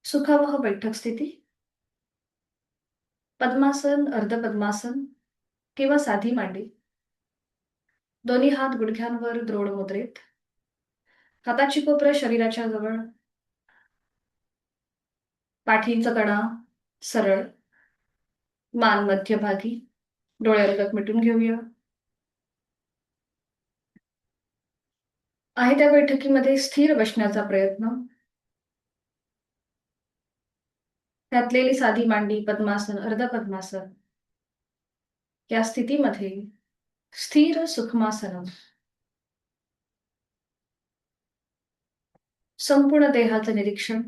सुखावह बैठक स्थिती, पद्मासन, अर्धपद्मासन किंवा साधी मांडी. दोन्ही हात गुडघ्यांवर द्रोण मुद्रेत. हाताची कोपरं शरीराच्या जवळ. पाठीचा कणा सरळ. मान मध्यभागी. डोळे अलगद मिटून घेऊया. आहे त्या बैठकीमध्ये स्थिर बसण्याचा प्रयत्न. घातलेली साधी मांडी, पद्मासन, अर्धपद्मासन या स्थितीमध्ये स्थिर सुखमासन. संपूर्ण देहाचं निरीक्षण.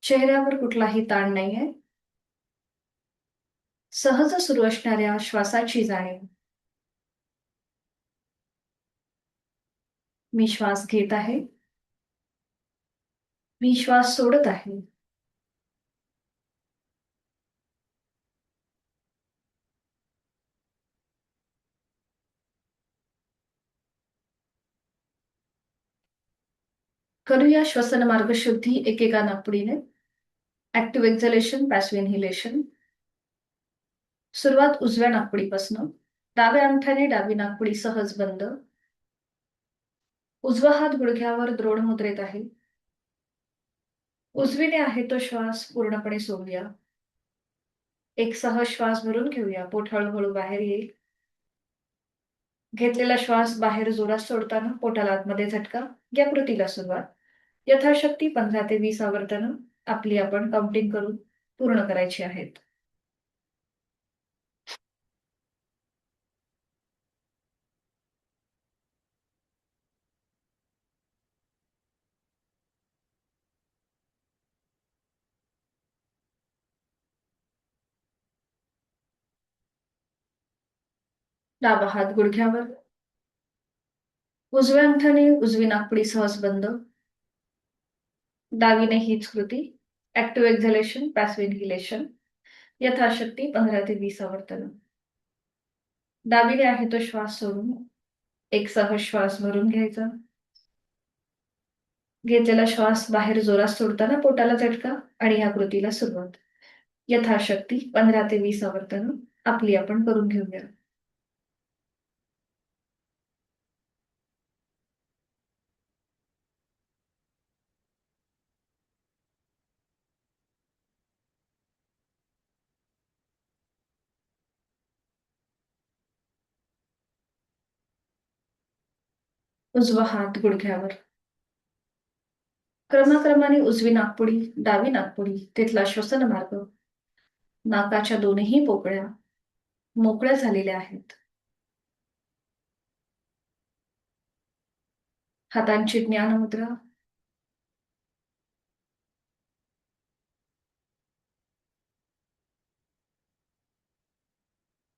चेहऱ्यावर कुठलाही ताण नाहीये. सहज सुरू असणाऱ्या श्वासाची जाणीव. मी श्वास घेत आहे. मी श्वास सोडत आहे. करूया श्वसन मार्ग शुद्धी एकेका नाकपुडीने. Active exhalation, passive inhalation. सुरुवात उजव्या नाकपुडीपासून. डाव्या अंगठ्याने डावी नाकपुडी सहज बंद. उजवा हात गुडघ्यावर द्रोण मुद्रेत आहे. उजवीने आहे तो श्वास पूर्णपणे सोडूया. एक सहज श्वास भरून घेऊया. पोट हळूहळू बाहेर येईल. घेतलेला श्वास बाहेर जोरात सोडताना पोटाला आतमध्ये झटका. या कृतीला सुरुवात. यथाशक्ती 15 ते 20 आवर्तनं आपली आपण काउंटिंग करून पूर्ण करायची आहेत. डावा हात गुडघ्यावर. उजव्या अंगठ्याने उजवी नाकपुडी सहज बंद. डावीने हीच कृती. Active exhalation, passive inhalation. यथाशक्ती 15 ते 20 आवर्तनं. डावीने आहे तो श्वास सोडून एक सहज श्वास भरून घ्यायचा. घेतलेला श्वास बाहेर जोरात सोडताना पोटाला झटका आणि या कृतीला सुरुवात. यथाशक्ती 15 ते 20 आवर्तनं आपली आपण करून घेऊया. उजवा हात गुडघ्यावर. क्रमाक्रमाने उजवी नाकपुडी, डावी नाकपुडी, तिथला श्वसन मार्ग. नाकाच्या दोन्ही पोकळ्या मोकळ्या झालेल्या आहेत. हातांची ज्ञान मुद्रा.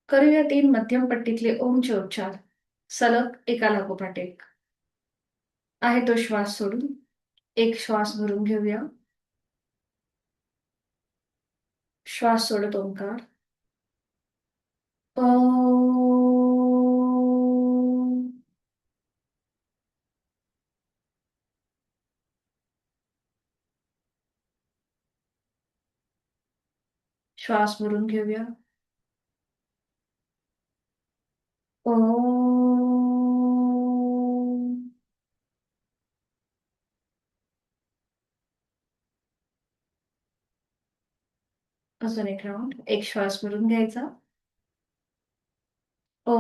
करूया 3 मध्यम पट्टीतले ओमचे उच्चार सलग एका लागोपाठ एक. आहे तो श्वास सोडून एक श्वास भरून घेऊया. श्वास सोडत ओंकार. श्वास भरून घेऊया. अजून एक राऊंड. एक श्वास भरून घ्यायचा. ओ.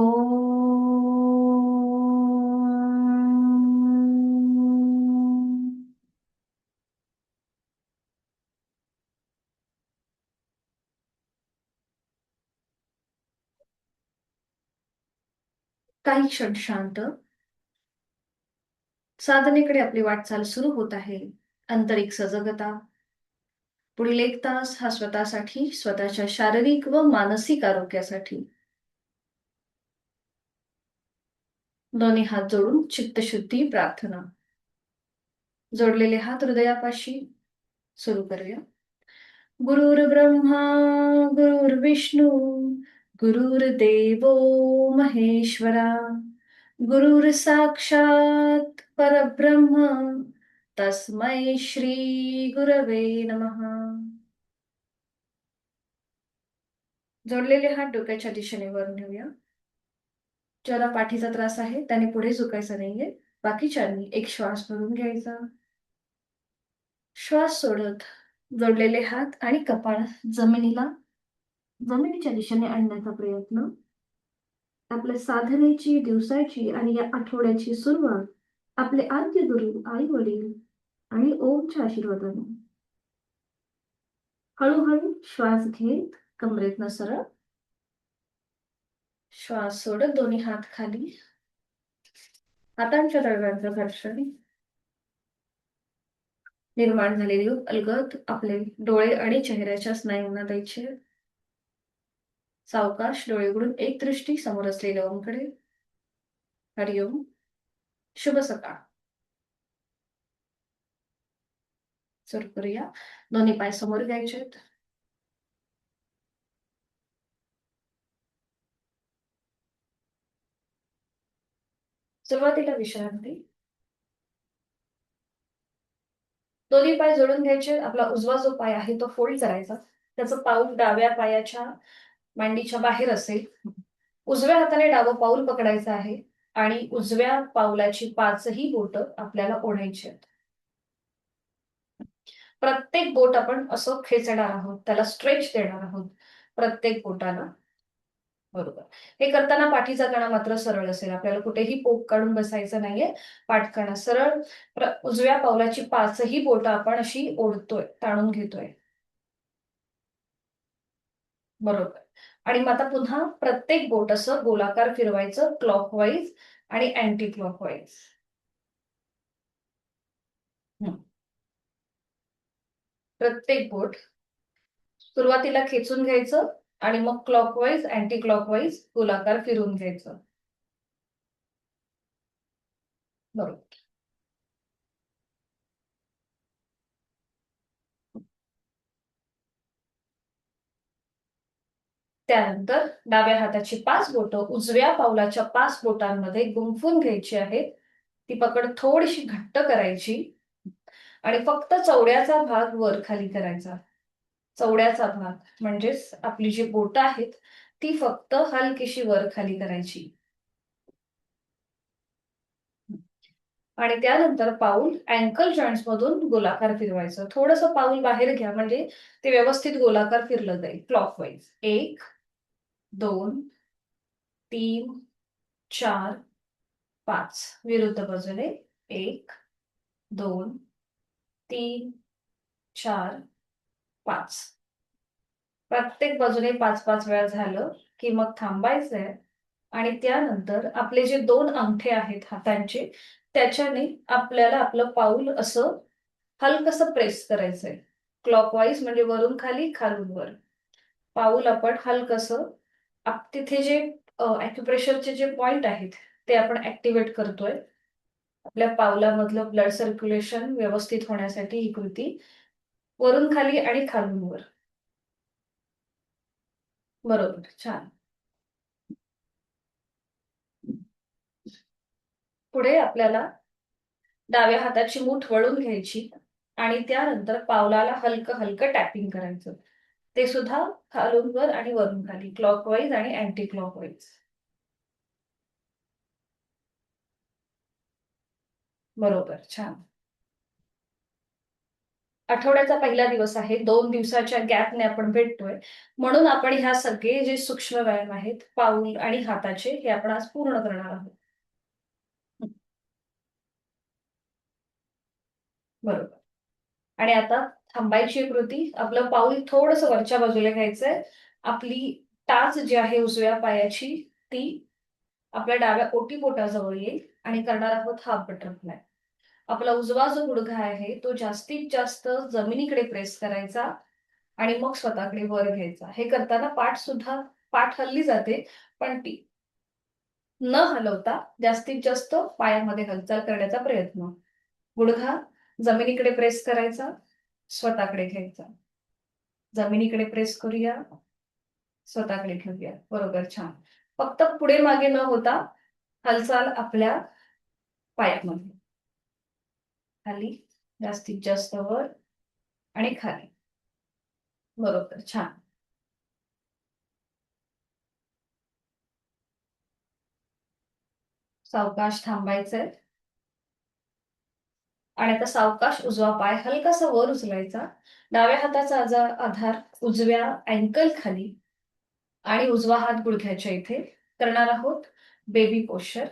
काही क्षण शांत. साधनेकडे आपली वाटचाल सुरू होत आहे. आंतरिक सजगता. पुढील 1 तास हा स्वतःसाठी, स्वतःच्या शारीरिक व मानसिक आरोग्यासाठी. दोन्ही हात जोडून चित्तशुद्धी प्रार्थना. जोडलेले हात हृदयापाशी. सुरू करूया. गुरुर्ब्रह्मा गुरुर्विष्णू गुरुर्देवो महेश्वरा गुरुर्साक्षात परब्रह्म तस्मै श्री गुरवे नमः. जोडलेले हात डोक्याच्या दिशेने वर नेऊया. ज्याला पाठीचा त्रास आहे त्याने पुढे झुकायचं नाहीये. बाकीच्यांनी एक श्वास भरून घ्यायचा. श्वास सोडत जोडलेले हात आणि कपाळ जमिनीच्या दिशेने आणण्याचा प्रयत्न. आपल्या साधनेची, दिवसाची आणि या आठवड्याची सुरुवात आपले आद्य गुरु, आई वडील आणि ओमच्या आशीर्वादाने. हळूहळू श्वास घेत कमरेतनं सरळ. श्वास सोडत दोन्ही हात खाली. हातांच्या तळव्यांचं घर्षण. निर्माण झालेली अलगद आपले डोळे आणि चेहऱ्याच्या स्नायूंना द्यायचे. सावकाश डोळे उघडून एक दृष्टी समोर असलेल्या ओमकडे. हरिओम. शुभ सकाळ. सुरू करूया. दोन्ही पाय समोर घ्यायचेत. सुरुवातीला विश्रांती. दोन्ही पाय जोडून घ्यायचे. आपला उजवा जो पाय आहे तो फोल्ड करायचा. त्याचं पाऊल डाव्या पायाच्या मांडीच्या बाहेर असेल. उजव्या हाताने डावं पाऊल पकडायचं आहे आणि उजव्या पावलाची 5ही बोटं आपल्याला ओढायची आहेत. प्रत्येक बोट आपण असं खेचणार आहोत, त्याला स्ट्रेच देणार आहोत प्रत्येक बोटाला. बरोबर. हे करताना पाठीचा कणा मात्र सरळ असेल. आपल्याला कुठेही पोक काढून बसायचं नाहीये. पाठ कणा सरळ. उजव्या पावलाची 5ही बोटं आपण अशी ओढतोय, ताणून घेतोय. बरोबर. आणि मग आता पुन्हा प्रत्येक बोट असं गोलाकार फिरवायचं, क्लॉकवाईज आणि अँटी क्लॉकवाईज. प्रत्येक बोट सुरुवातीला खेचून घ्यायचं आणि मग क्लॉकवाईज, अँटी क्लॉकवाईज गोलाकार फिरवून घ्यायचं. बरोबर. त्यानंतर डाव्या हाताची 5 बोटं उजव्या पावलाच्या 5 बोटांमध्ये गुंफून घ्यायची आहेत. ती पकड थोडीशी घट्ट करायची आणि फक्त चवड्याचा भाग वर खाली करायचा. चवड्याचा भाग म्हणजेच आपली जी बोटं आहेत ती फक्त हलकीशी वर खाली करायची. आणि त्यानंतर पाऊल अँकल जॉईंट्स मधून गोलाकार फिरवायचं. थोडंसं पाऊल बाहेर घ्या म्हणजे ते व्यवस्थित गोलाकार फिरलं जाईल. क्लॉकवाईज 1, 2, 3, 4, 5. विरुद्ध बाजूने 1, 2, 3, 4, 5. प्रत्येक बाजूने 5-5 वेळा झालं की मग थांबायचंय आणि त्यानंतर आपले जे 2 अंगठे आहेत हातांचे त्याच्याने आपल्याला आपलं पाऊल असं हलकसं प्रेस करायचंय. क्लॉकवाईज म्हणजे वरून खाली, खालून वर. पाऊल आपण हलकसं तिथे जे ॲक्युप्रेशरचे जे पॉइंट आहेत ते आपण ऍक्टिव्हेट करतोय. आपल्या पावलामधलं ब्लड सर्क्युलेशन व्यवस्थित होण्यासाठी ही कृती वरून खाली आणि खालून वर. बरोबर. छान. पुढे आपल्याला डाव्या हाताची मूठ वळून घ्यायची आणि त्यानंतर पावलाला हलकं हलकं टॅपिंग करायचं. ते सुद्धा खालून वर आणि वरून खाली, क्लॉकवाईज आणि अँटी क्लॉकवाईज. बरोबर. छान. आठवड्याचा पहिला दिवस आहे. 2 दिवसाच्या गॅपने आपण भेटतोय. म्हणून आपण ह्या सगळे जे सूक्ष्म व्यायाम आहेत, पाऊल आणि हाताचे हे आपण आज पूर्ण करणार आहोत. बरोबर. आणि आता थांबायची कृती. आपलं पाऊल थोडंसं वरच्या बाजूला घ्यायचंय. आपली टाच जी आहे उजव्या पायाची ती आपल्या डाव्या ओटीपोटाजवळ येईल आणि करणार आहोत हाफ बटरफ्लाय. आपला उजवा जो गुडघा आहे तो जास्तीत जास्त जमिनीकडे प्रेस करायचा आणि मग स्वतःकडे वर घ्यायचा. हे करताना पाठ हलली जाते पण ती न हलवता जास्तीत जास्त पायामध्ये हालचाल करण्याचा प्रयत्न. गुडघा जमिनीकडे प्रेस करायचा, स्वतःकडे घ्यायचा. जमिनीकडे प्रेस करूया, स्वतःकडे घेऊया. बरोबर. छान. फक्त पुढे मागे न होता हालचाल आपल्या पायामध्ये. खाली, जास्तीत जास्त वर आणि खाली. बरोबर, छान. सावकाश थांबायचंय आणि आता सावकाश उजवा पाय हलकासा वर उचलायचा. डाव्या हाताचा आधार उजव्या अँकल खाली आणि उजवा हात गुडघ्याच्या इथे करणार आहोत बेबी पोश्चर.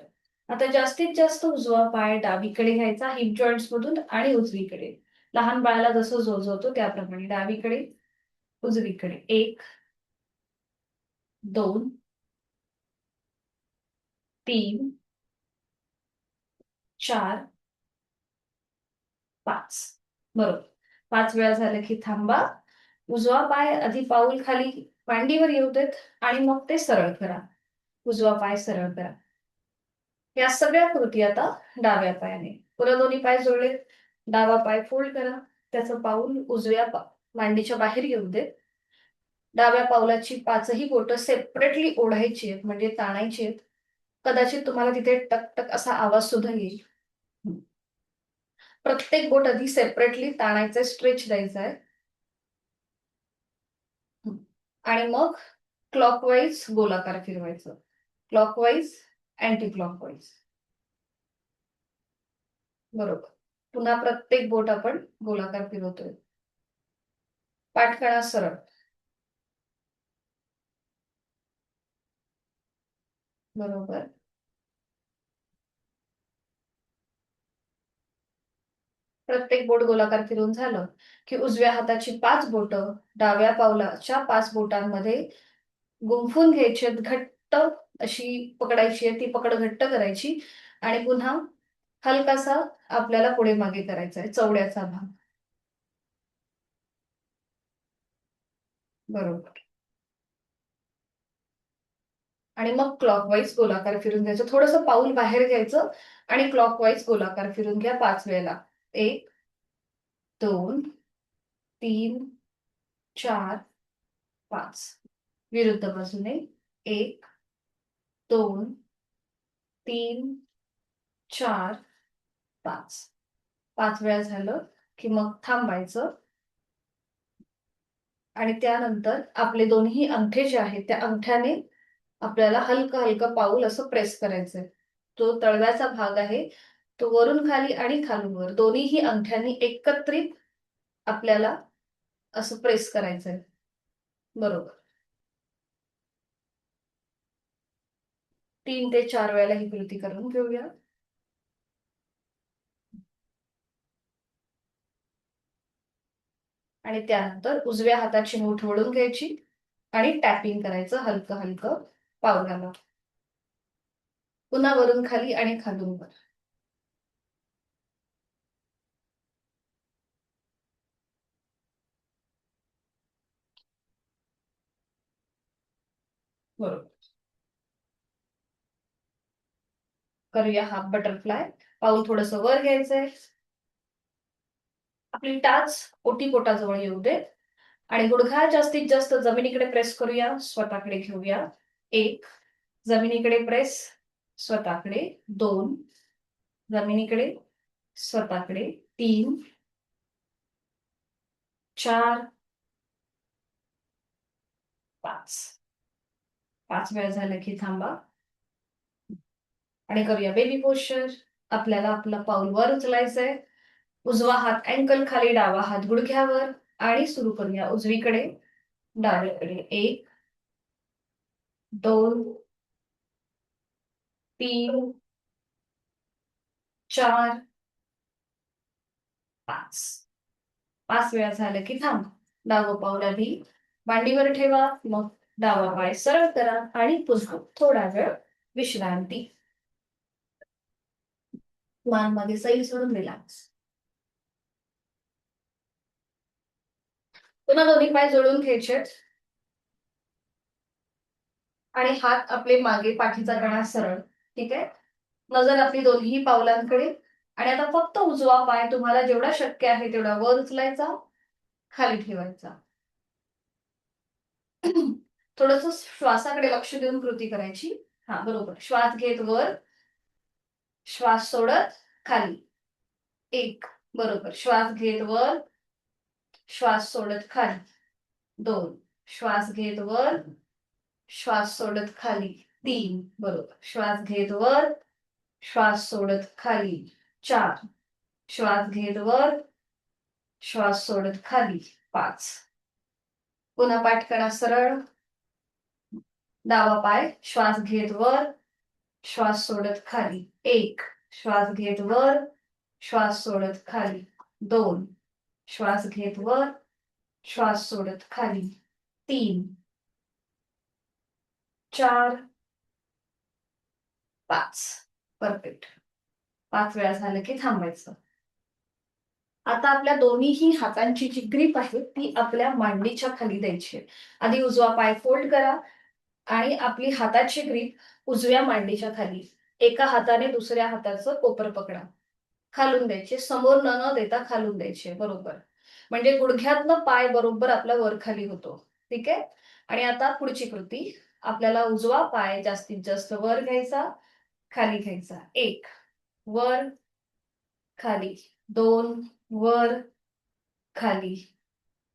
आता जास्तीत जास्त उजवा पाय डावीकडे घ्यायचा हिप जॉईंट्स मधून आणि उजवीकडे. लहान बाळाला जसं जोजवतो त्याप्रमाणे डावीकडे उजवीकडे. 1, 2, 3, 4, 5. बरोबर. 5 वेळा झालं की थांबा. उजवा पाय आधी पाऊल खाली मांडीवर येऊ देत आणि मग ते सरळ करा. उजवा पाय सरळ करा. या सगळ्या कृती आता डाव्या पायाने. पुन्हा दोन्ही पाय जोडले. डावा पाय फोल्ड करा. त्याचं पाऊल उजव्या मांडीच्या बाहेर येऊ देत. डाव्या पावलाची 5ही बोटं सेपरेटली ओढायची आहेत म्हणजे ताणायची आहेत. कदाचित तुम्हाला तिथे टक टक असा आवाज सुद्धा येईल. प्रत्येक बोट आधी सेपरेटली ताणायचंय, स्ट्रेच द्यायचंय. आणि मग क्लॉकवाईज गोलाकार फिरवायचं. Clockwise, anti clockwise. बरोबर. पुन्हा प्रत्येक बोट आपण गोलाकार फिरवतोय. पाठकणा सरळ. बरोबर. प्रत्येक बोट गोलाकार फिरून झालं की उजव्या हाताची 5 बोटं डाव्या पावलाच्या 5 बोटांमध्ये गुंफून घ्यायची, घट्ट अशी पकडायची आहे. ती पकड घट्ट करायची आणि पुन्हा हलकासा आपल्याला पुढे मागे करायचा आहे, चवड्याचा भाग. बरोबर. आणि मग क्लॉकवाईज गोलाकार फिरून घ्यायचं. थोडंसं पाऊल बाहेर घ्यायचं आणि क्लॉकवाईज गोलाकार फिरून घ्या 5 वेळेला. 1, 2, 3, 4, 5. विरुद्ध बाजूने 1, 2, 3, 4, 5. 5 वेळा झालं की मग थांबायचं आणि त्यानंतर आपले दोन्ही अंगठे जे आहेत त्या अंगठ्याने आपल्याला हलकं हलकं पाऊल असं प्रेस करायचंय. तो तळव्याचा भाग आहे तो वरून खाली आणि खालून वर दोन्हीही अंगठ्यांनी एकत्रित आपल्याला असं प्रेस करायचंय. बरोबर. 3 ते 4 वेळेला ही कृती करून घेऊया. आणि त्यानंतर उजव्या हाताची मूठ वळून घ्यायची आणि टॅपिंग करायचं हलकं हलकं पावलाला. पुन्हा वरून खाली आणि खालून वर. बरोबर. करूया हाफ बटरफ्लाय. पाऊल थोडस वर घ्यायचंय. आपली टाच ओटीपोटाजवळ येऊ देत आणि गुडघा जास्तीत जास्त जमिनीकडे प्रेस करूया. स्वतःकडे घेऊया. 1, जमिनीकडे प्रेस, स्वतःकडे. 2, जमिनीकडे, स्वतःकडे. 3, 4, 5. 5 वेळा झालं की थांबा आणि करूया बेबी पोश्चर. आपल्याला आपलं पाऊल वर उचलायचंय. उजवा हात अँकल खाली, डावा हात गुडघ्यावर आणि सुरू करूया उजवीकडे, डावीकडे. 1, 2, 3, 4, 5. 5 वेळा झालं की थांब. डावं पाऊल आधी मांडीवर ठेवा, मग डावा पाय सरळ करा आणि पुन्हा थोडा वेळ विश्रांती. मान मध्ये सैल सोडून रिलॅक्स. पुन्हा दोन्ही पाय जोडून घ्यायचे आणि हात आपले मागे, पाठीचा कणा सरळ. ठीक आहे. नजर आपली दोन्ही पावलांकडे आणि आता फक्त उजवा पाय तुम्हाला जेवढा शक्य आहे तेवढा वर उचलायचा, खाली ठेवायचा. थोडस श्वासाकडे लक्ष देऊन कृती करायची. हा बरोबर. श्वास घेत वर, श्वास सोडत खाली. 1, बरोबर. श्वास घेत वर, श्वास सोडत खाली. 2. श्वास घेत वर, श्वास सोडत खाली. 3. बरोबर. श्वास घेत वर, श्वास सोडत खाली. 4. श्वास घेत वर, श्वास सोडत खाली. 5. पुन्हा पाठ करा सरळ. डावा पाय श्वास घेत वर, श्वास सोडत खाली. 1. श्वास घेत वर, श्वास सोडत खाली. 2. श्वास घेत वर, श्वास सोडत खाली. 3. 4. 5. परफेक्ट. 5 वेळा झालं की थांबायचं. आता आपल्या दोन्हीही हातांची जी ग्रीप आहे ती आपल्या मांडीच्या खाली द्यायची आहे. आधी उजवा पाय फोल्ड करा आणि आपली हाताची ग्रीप उजव्या मांडीच्या खाली. एका हाताने दुसऱ्या हाताचं कोपर पकडा. खालून द्यायचे, समोर न देता खालून द्यायचे. बरोबर. म्हणजे गुडघ्यातनं पाय बरोबर आपला वर खाली होतो. ठीक आहे. आणि आता पुढची कृती. आपल्याला उजवा पाय जास्तीत जास्त वर घ्यायचा, खाली घ्यायचा. 1. वर, खाली. 2. वर, खाली.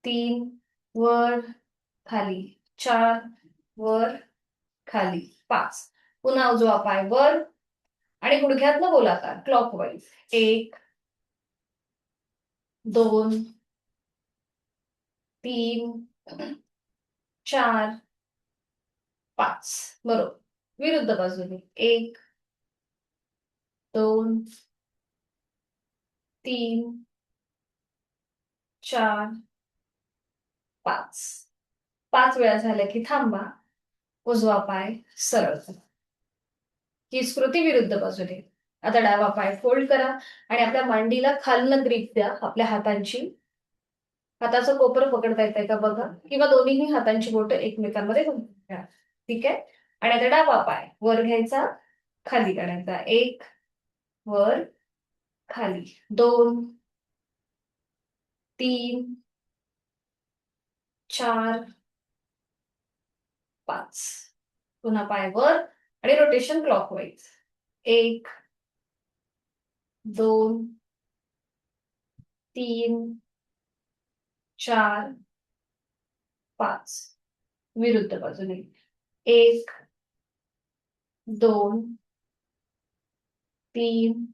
3. वर, खाली. 4. वर, खाली. 5. पुन्हा उजवा पाय वर आणि गुडघ्यातनं गोलाकार क्लॉकवाईज. 1. 2. 3. 4. 5. बरोबर. विरुद्ध बाजूने. 1. 2. 3. 4. 5. 5 वेळा झाल्या की थांबा. उजवा पाय सरळ करा. ही स्कृती विरुद्ध बाजूने. आता डावा पाय फोल्ड करा आणि आपल्या मांडीला खालनं ग्रीप द्या आपल्या हातांची. हाताचं कोपर पकडता येतंय का बघा, किंवा दोन्हीही हातांची बोटं एकमेकांमध्ये घालून घ्या. ठीक आहे. आणि आता डावा पाय वर घ्यायचा, खाली करायचा. 1. वर, खाली. 2. 3. 4. 5. पुन्हा पाय वर आणि रोटेशन क्लॉकवाईज. 1. 2. 3. 4. 5. विरुद्ध बाजूने. 1. 2. 3.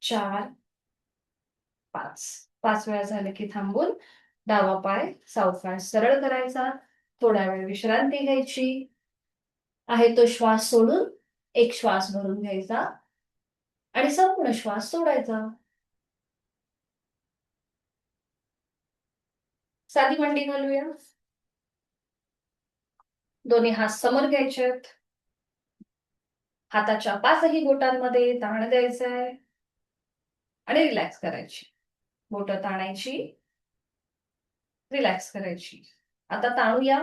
4. 5. 5 वेळा झाले की थांबून डावा पाय सावकाश सरळ करायचा. थोडा वेळ विश्रांती घ्यायची. आहे तो श्वास सोडून एक श्वास भरून घ्यायचा आणि संपूर्ण श्वास सोडायचा. साधी मांडी घालूया. दोन्ही हात समोर घ्यायचेत. हाताच्या 5ही बोटांमध्ये ताण द्यायचा आहे आणि रिलॅक्स करायची. बोटं ताणायची, रिलॅक्स करायची. आता ताणूया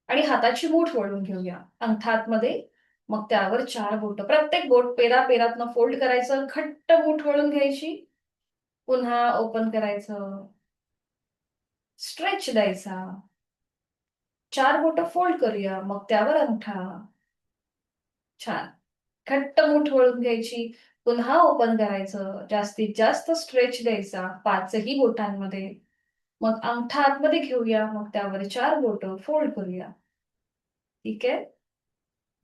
आणि हाताची मूठ वळून घेऊया. अंगठा आतमध्ये, मग त्यावर 4 बोटं. प्रत्येक बोट पेरातनं फोल्ड करायचं, घट्ट मूठ वळून घ्यायची. पुन्हा ओपन करायचं, स्ट्रेच द्यायचा. 4 बोटं फोल्ड करूया, मग त्यावर अंगठा. छान. घट्ट मूठ वळून घ्यायची, पुन्हा ओपन करायचं. जास्तीत जास्त स्ट्रेच द्यायचा 5ही बोटांमध्ये. मग अंगठा आतमध्ये घेऊया, मग त्यावर 4 बोटं फोल्ड करूया. ठीक आहे.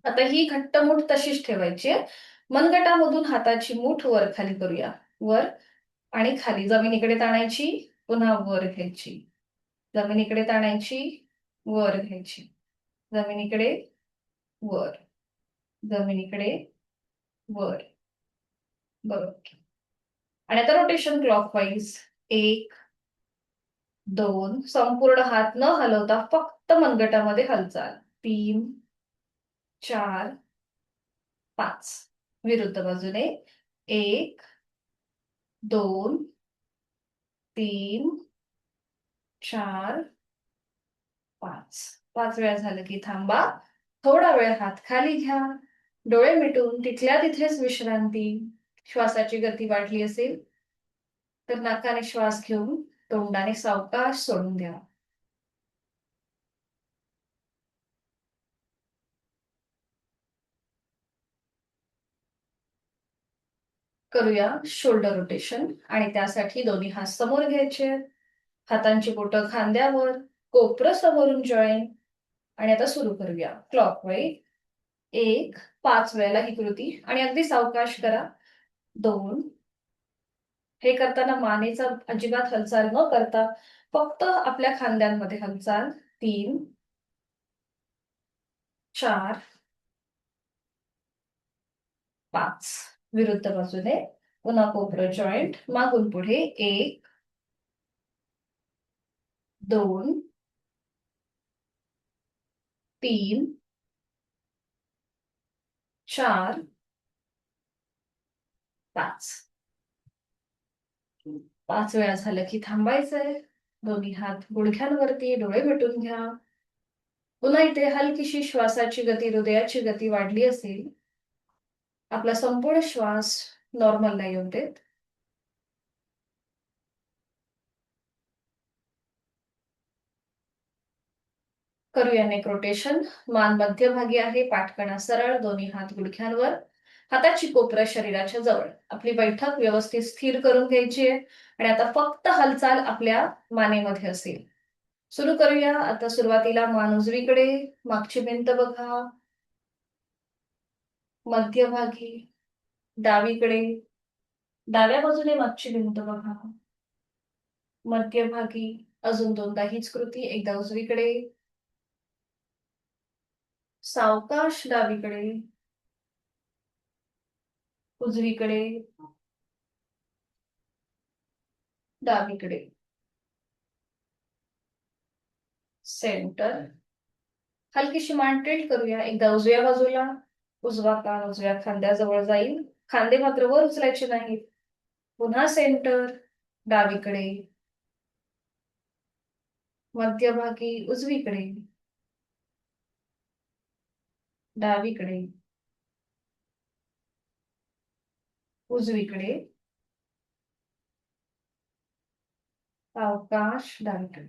आता ही घट्ट मूठ तशीच ठेवायची आहे. मनगटामधून हाताची मूठ वर खाली करूया. वर आणि खाली. जमिनीकडे ताणायची, पुन्हा वर घ्यायची. जमिनीकडे ताणायची, वर घ्यायची. जमिनीकडे, वर. जमिनीकडे, वर. बरोबर. आणि आता रोटेशन क्लॉकवाईज. 1. 2. संपूर्ण हात न हलवता फक्त मनगटामध्ये हालचाल. 3. 4. 5. विरुद्ध बाजूने. 1. 2. 3. 4. 5. 5 वेळा झालं की थांबा. थोडा वेळ हात खाली घ्या. डोळे मिटून तिथल्या तिथेच विश्रांती. श्वासाची गती वाढली असेल तर नाकाने श्वास घेऊन तोंडाने सावकाश सोडून द्या. करूया शोल्डर रोटेशन आणि त्यासाठी दोन्ही हात समोर घ्यायचे, हातांची बोटं खांद्यावर, कोपरं समोरून जॉईन आणि आता सुरू करूया क्लॉकवाईज. 1, 5 वेळेला ही कृती आणि अगदी सावकाश करा. 2, हे करताना मानेचा अजिबात हालचाल न करता फक्त आपल्या खांद्यांमध्ये हालचाल. 3, 4, 5. विरुद्ध बाजूने पुन्हा कोपरं जॉईंट मागून पुढे. 1, 2, 3, 4, 5. 5 वेळा झालं की थांबायचंय. दोन्ही हात गुडघ्यांवरती, डोळे मिटून घ्या. पुन्हा इथे हलकीशी श्वासाची गती, हृदयाची गती वाढली असेल, आपला संपूर्ण श्वास नॉर्मलला येऊ देत. करूया नेक रोटेशन. मान मध्यभागी आहे, पाठकणा सरळ, दोन्ही हात गुडघ्यांवर, हाताची कोपरं शरीराच्या जवळ. आपली बैठक व्यवस्थित स्थिर करून घ्यायची आहे आणि आता फक्त हालचाल आपल्या मानेमध्ये असेल. सुरू करूया. आता सुरुवातीला मान उजवीकडे, मागची भिंत बघा, मध्यभागी, डावीकडे, डाव्या बाजूने मागची भिंत बघा, मध्यभागी. अजून दोनदा हीच कृती. एकदा उजवीकडे, सावकाश डावीकडे, उजवीकडे, डावीकडे, सेंटर. हलकीशी मान टिल्ट करूया. एकदा उजव्या बाजूला, उजवा कान उजव्या खांद्याजवळ जाईल, खांदे मात्र वर उचलायचे नाहीत. पुन्हा सेंटर, डावीकडे, मध्यभागी, उजवीकडे, डावीकडे, उजवीकडे, सावकाश डावीकडे,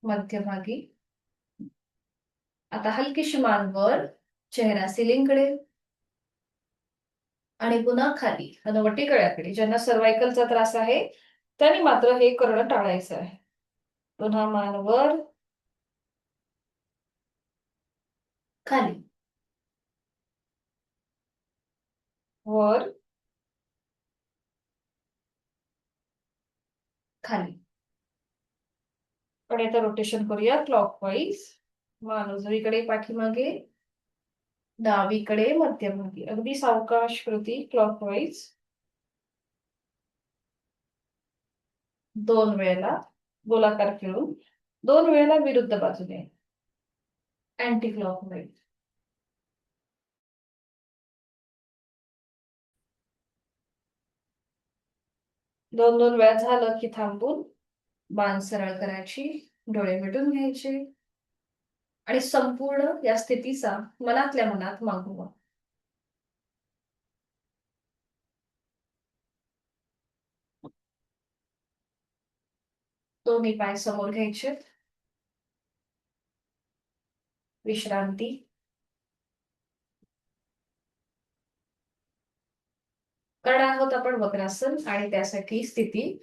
मध्यभागी. आता हलकीशी मान वर, चेहरा सिलिंगकडे आणि पुन्हा खाली हनुवटी गळ्याकडे. ज्यांना सर्वायकलचा त्रास आहे त्यांनी मात्र हे करणं टाळायचं आहे. पुन्हा मान वर, खाली, वर, खाली. आणि आता रोटेशन करूया क्लॉकवाईज. मान उजवीकडे, पाठीमागे, डावीकडे, मध्यभागी. अगदी सावकाश कृती क्लॉकवाईज. 2 वेळेला गोलाकार फिरून, 2 वेळेला विरुद्ध बाजूने अँटी क्लॉकवाईज. 2-2 वेळा झालं की थांबून मान सरळ करायची, डोळे मिटून घ्यायचे आणि संपूर्ण या स्थितीचा मनातल्या मनात मागोवा. दोन्ही पाय समोर घ्यायचे, विश्रांती. करणार आहोत आपण वक्रासन आणि त्यासाठी स्थिती.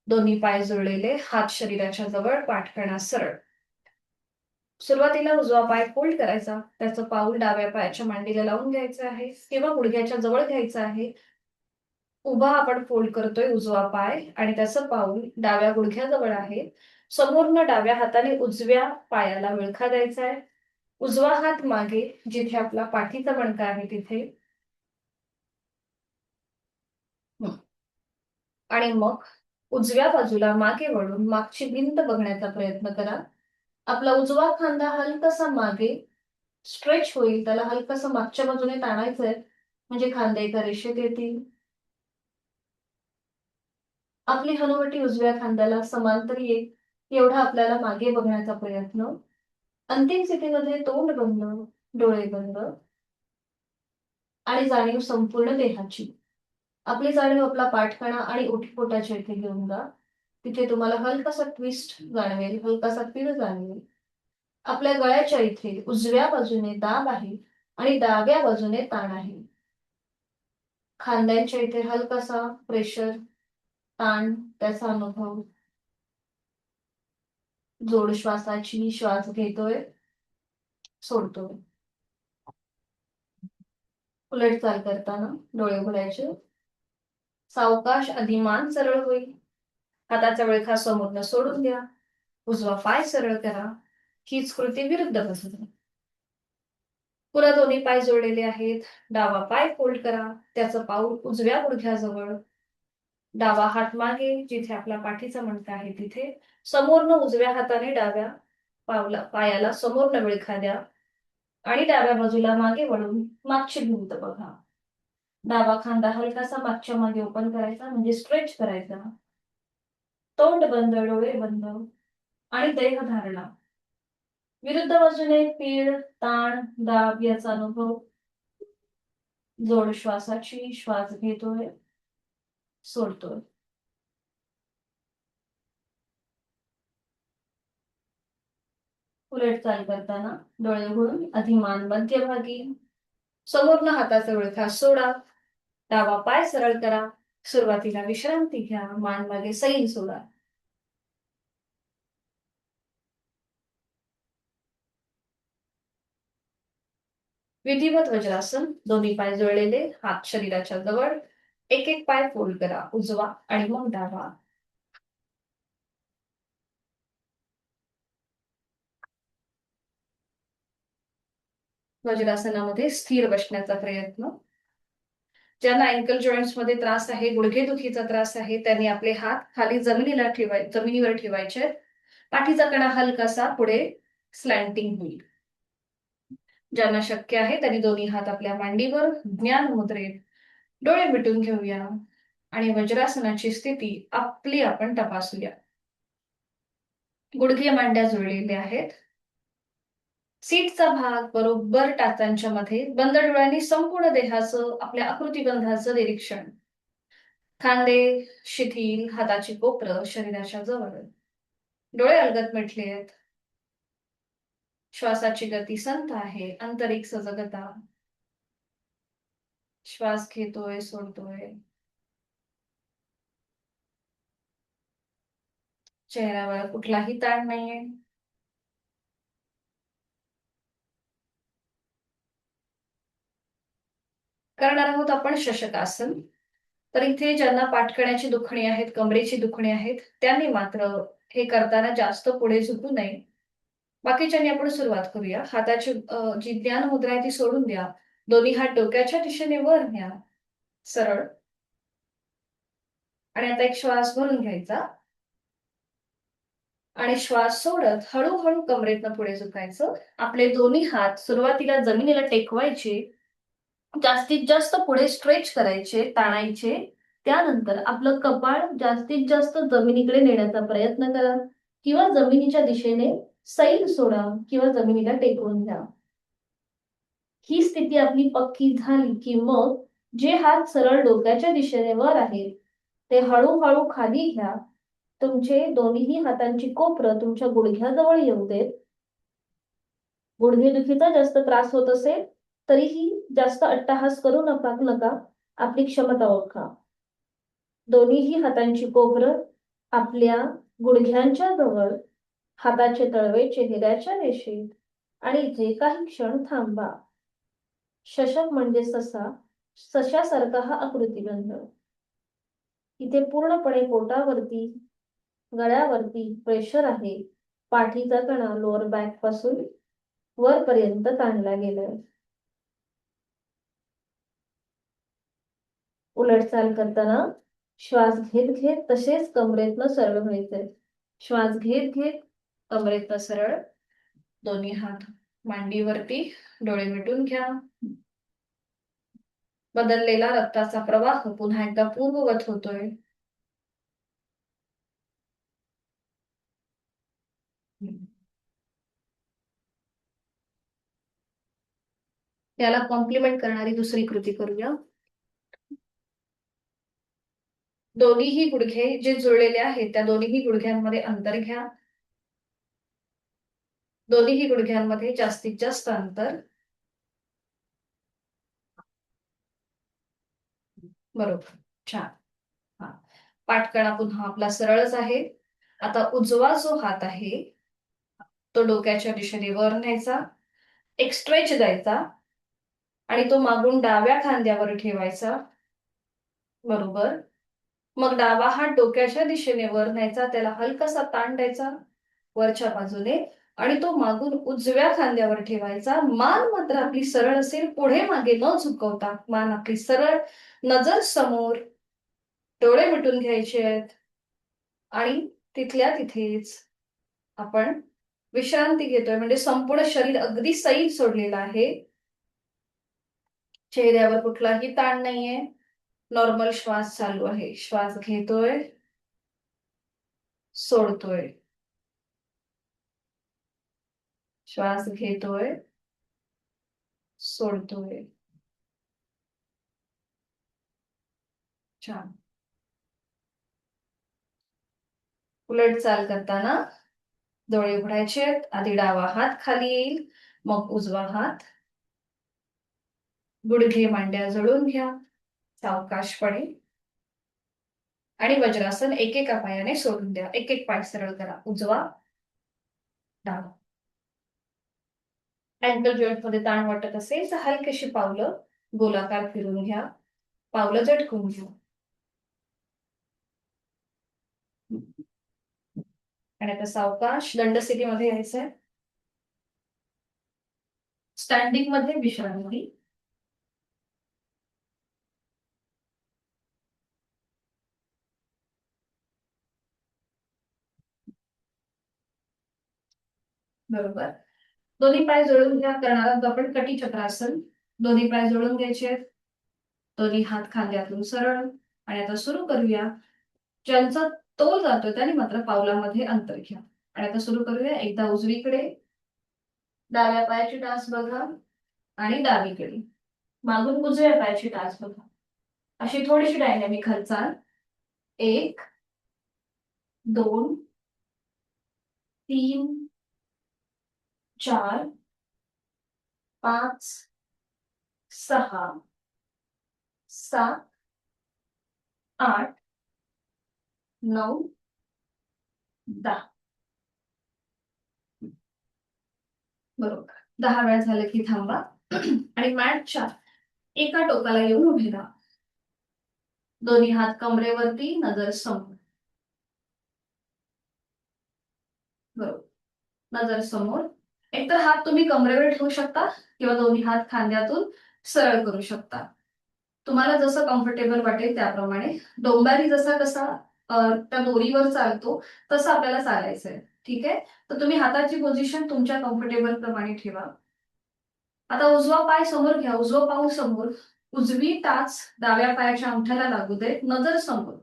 दोन्ही पाय जुळलेले, हात शरीराच्या जवळ, पाठकणा सरळ. सुरुवातीला उजवा पाय फोल्ड करायचा, त्याचं पाऊल डाव्या पायाच्या मांडीला लावून घ्यायचं आहे किंवा गुडघ्याच्या जवळ घ्यायचं आहे. उभा आपण फोल्ड करतोय उजवा पाय आणि त्याचं पाऊल डाव्या गुडघ्याजवळ आहे. समोरनं डाव्या हाताने उजव्या पायाला विळखा द्यायचा आहे. उजवा हात मागे, जिथे आपला पाठीचा मणका आहे तिथे. आणि मग उजव्या बाजूला मागे वळून मागची भिंत बघण्याचा प्रयत्न करा. आपला उजवा खांदा हलकासा मागे स्ट्रेच होईल, त्याला हलकासा मागच्या बाजूने ताणायचंय म्हणजे खांदे एका रेषेत येतील. आपली हनुवटी उजव्या खांद्याला समांतर येईल एवढा आपल्याला मागे बघण्याचा प्रयत्न. अंतिम स्थितीमध्ये तोंड बंद, डोळे बंद आणि जाणीव संपूर्ण देहाची. आपली जाणीव आपला पाठकणा आणि ओठीपोटाच्या इथे घेऊन जा. तिथे तुम्हाला हलकासा ट्विस्ट जाणवेल, हलकासा पीळ जाणवेल. आपल्या गळ्याच्या इथे उजव्या बाजूने दाब आहे आणि डाव्या बाजूने ताण आहे. खांद्यांच्या इथे हलकासा प्रेशर, ताण, त्याचा अनुभव. जोड श्वासाची, श्वास घेतोय, सोडतोय. उलट चाल करताना डोळे उघडायचे. सावकाश आधी मान सरळ होईल. हाताचा विळखा समोरनं सोडून द्या. उजवा पाय सरळ करा. हीच कृती विरुद्ध बाजूला. पुन्हा दोन्ही पाय जोडलेले आहेत. डावा पाय फोल्ड करा. त्याचं पाऊल उजव्या गुडघ्याजवळ. डावा हात मागे, जिथे आपला पाठीचा मणका आहे तिथे. समोरनं उजव्या हाताने डाव्या पायाला समोरनं विळखा द्या आणि डाव्या बाजूला मागे वळून मागची भिंत बघा. डावा खांदा हलकासा मागच्या मागे ओपन करायचा, म्हणजे स्ट्रेच करायचा. तोंड बंद, डोळे बंद आणि देहधारणा. विरुद्ध बाजूने पीळ, ताण, दाब याचा अनुभव. जोड श्वासाची, श्वास घेतोय, सोडतोय. उलट चाल करताना डोळे उघडून आधी मान मध्यभागी. समोरनं हाताचा विळखा सोडा. डावा पाय सरळ करा. सुरुवातीला विश्रांती घ्या. मान मागे सैल सोडा. विधिवत वज्रासन. दोन्ही पाय जोडलेले, हात शरीराच्या जवळ. एक एक पाय फोल्ड करा. उजवा आणि मग डावा. वज्रासनामध्ये स्थिर बसण्याचा प्रयत्न. ज्यांना अँकल जॉईंट्स मध्ये त्रास आहे, गुडघेदुखीचा त्रास आहे, त्यांनी आपले हात खाली जमिनीवर ठेवायचे. पाठीचा कणा हलकासा पुढे स्लॅन्टिंग होईल. ज्यांना शक्य आहे त्यांनी दोन्ही हात आपल्या मांडीवर ज्ञान मुद्रेत. डोळे मिटून घेऊया आणि वज्रासनाची स्थिती आपण तपासूया. गुडघे मांड्या जुळलेले आहेत. सीटचा भाग बरोबर टाचांच्या मध्ये. बंद डोळ्यांनी संपूर्ण देहाचं, आपल्या आकृतीबंधाचं निरीक्षण. खांदे शिथिल, हाताची कोपरं शरीराच्या जवळ. डोळे अलगद मिटले आहेत. श्वासाची गती संथ आहे. आंतरिक सजगता. श्वास घेतोय, सोडतोय. चेहऱ्यावर कुठलाही ताण नाहीये. करणार आहोत आपण शशकासन. तर इथे ज्यांना पाठकण्याची दुखणी आहेत, कमरेची दुखणी आहेत, त्यांनी मात्र हे करताना जास्त पुढे झुकू नये. बाकीच्यांनी आपण सुरुवात करूया. हाताची जी ज्ञान मुद्रा आहे ती सोडून द्या. दोन्ही हात डोक्याच्या दिशेने वर न्या, सरळ. आणि आता एक श्वास भरून घ्यायचा आणि श्वास सोडत हळूहळू कमरेतनं पुढे झुकायचं. आपले दोन्ही हात सुरुवातीला जमिनीला टेकवायचे. जास्तीत जास्त पुढे स्ट्रेच करायचे, ताणायचे. त्यानंतर आपलं कपाळ जास्तीत जास्त जमिनीकडे नेण्याचा प्रयत्न करा किंवा जमिनीच्या दिशेने सैल सोडा किंवा जमिनीला टेकवून द्या. ही स्थिती आपली पक्की झाली की मग जे हात सरळ डोक्याच्या दिशेने वर आहेत ते हळूहळू खाली घ्या. तुमचे दोन्ही हातांची कोपरं तुमच्या गुडघ्याजवळ येऊ देत. गुडघेदुखीचा जास्त त्रास होत असेल तरीही जास्त अट्टहास करू नका. आपली क्षमता ओळखा. दोन्हीही हातांची कोपरं आपल्या गुडघ्यांच्या जवळ. हाताचे तळवे चेहऱ्याच्या रेषेत आणि जे काही क्षण थांबा. शशक म्हणजे ससा. सशासारखा हा आकृतिबंध. इथे पूर्णपणे पोटावरती, गळ्यावरती प्रेशर आहे. पाठीचा कणा लोअर बॅक पासून वरपर्यंत ताणला गेलाय. उलट चाल करताना श्वास घेत घेत तसेच कमरेतनं सरळ व्हायचंय. श्वास घेत घेत कमरेतनं सरळ. दोन्ही हात मांडीवरती. डोळे मिटून घ्या. बदललेला रक्ताचा प्रवाह पुन्हा एकदा पूर्ववत होतोय. याला कॉम्प्लिमेंट करणारी दुसरी कृती करूया. दोन्हीही गुडघे जे जुळलेले आहेत त्या दोन्हीही गुडघ्यांमध्ये अंतर घ्या. दोन्हीही गुडघ्यांमध्ये जास्तीत जास्त अंतर. बरोबर, छान. हा, पाठकणा पुन्हा आपला सरळच आहे. आता उजवा जो हात आहे तो डोक्याच्या दिशेने वर न्यायचा, एक स्ट्रेच द्यायचा आणि तो मागून डाव्या खांद्यावर ठेवायचा. बरोबर. मग डावा हात डोक्याच्या दिशेने वर न्यायचा, त्याला हलकासा ताण द्यायचा वरच्या बाजूने आणि तो मागून उजव्या खांद्यावर ठेवायचा. मान मात्र आपली सरळ असेल, पुढे मागे न झुकवता मान आपली सरळ, नजर समोर, डोळे मिटून घ्यायचे आहेत आणि तिथल्या तिथेच आपण विश्रांती घेतोय, म्हणजे संपूर्ण शरीर अगदी सैल सोडलेलं आहे. चेहऱ्यावर कुठलाही ताण नाहीये. नॉर्मल श्वास चालू आहे. श्वास घेतोय, सोडतोय, श्वास घेतोय, सोडतोय. छान. उलट चाल करताना डोळे उघडायचे आहेत. आधी डावा हात खाली येईल, मग उजवा हात. गुडघे मांड्या जळून घ्या सावकाशपणे आणि वज्रासन एकेका पायाने सोडून द्या. एक एक पाय सरळ करा. उजवा, डावा. अँकल जॉईंट मध्ये ताण वाटत असेल तर हलकीशी पावलं गोलाकार फिरून घ्या. पावलं झटकून घ्या. आणि आता सावकाश दंड स्थितीमध्ये यायचंय. स्टँडिंग मध्ये विश्रांती. बरोबर. दोन्ही पाय जोडून घ्या. करणार आहोत आपण कटी चक्रासन. दोन्ही पाय जोडून घ्यायचे आहेत. दोन्ही हात खांद्यातून सरळ. आणि आता सुरू करूया. ज्यांचा तोल जातोय त्याने मात्र पावलामध्ये अंतर घ्या. आणि आता सुरू करूया. एकदा उजवीकडे, डाव्या पायाची टाच बघा आणि डावीकडे, मागून उजव्या पायाची टाच बघा. अशी थोडीशी डायनॅमिक हालचाल. 1, 2, 3, 4, 5, 6, 7, 8, 9, 10. बरोबर. 10 वेळा झालं की थांबा आणि मॅटच्या एका टोकाला येऊन उभे राहा. दोन्ही हात कमरेवरती, नजर समोर. बरोबर. नजर समोर. एकतर हात तुम्ही कमरेवर ठेवू शकता किंवा दोन्ही हात खांद्यातून सरळ करू शकता. तुम्हाला जसं कम्फर्टेबल वाटेल त्याप्रमाणे. डोंबारी जसा कसा त्या दोरीवर चालतो तसं आपल्याला चालायचंय. ठीक आहे. तर तुम्ही हाताची पोझिशन तुमच्या कम्फर्टेबल प्रमाणे ठेवा. आता उजवा पाय समोर घ्या. उजवा पाऊल समोर. उजवी टाच डाव्या पायाच्या अंगठ्याला लागू दे. नजर समोर.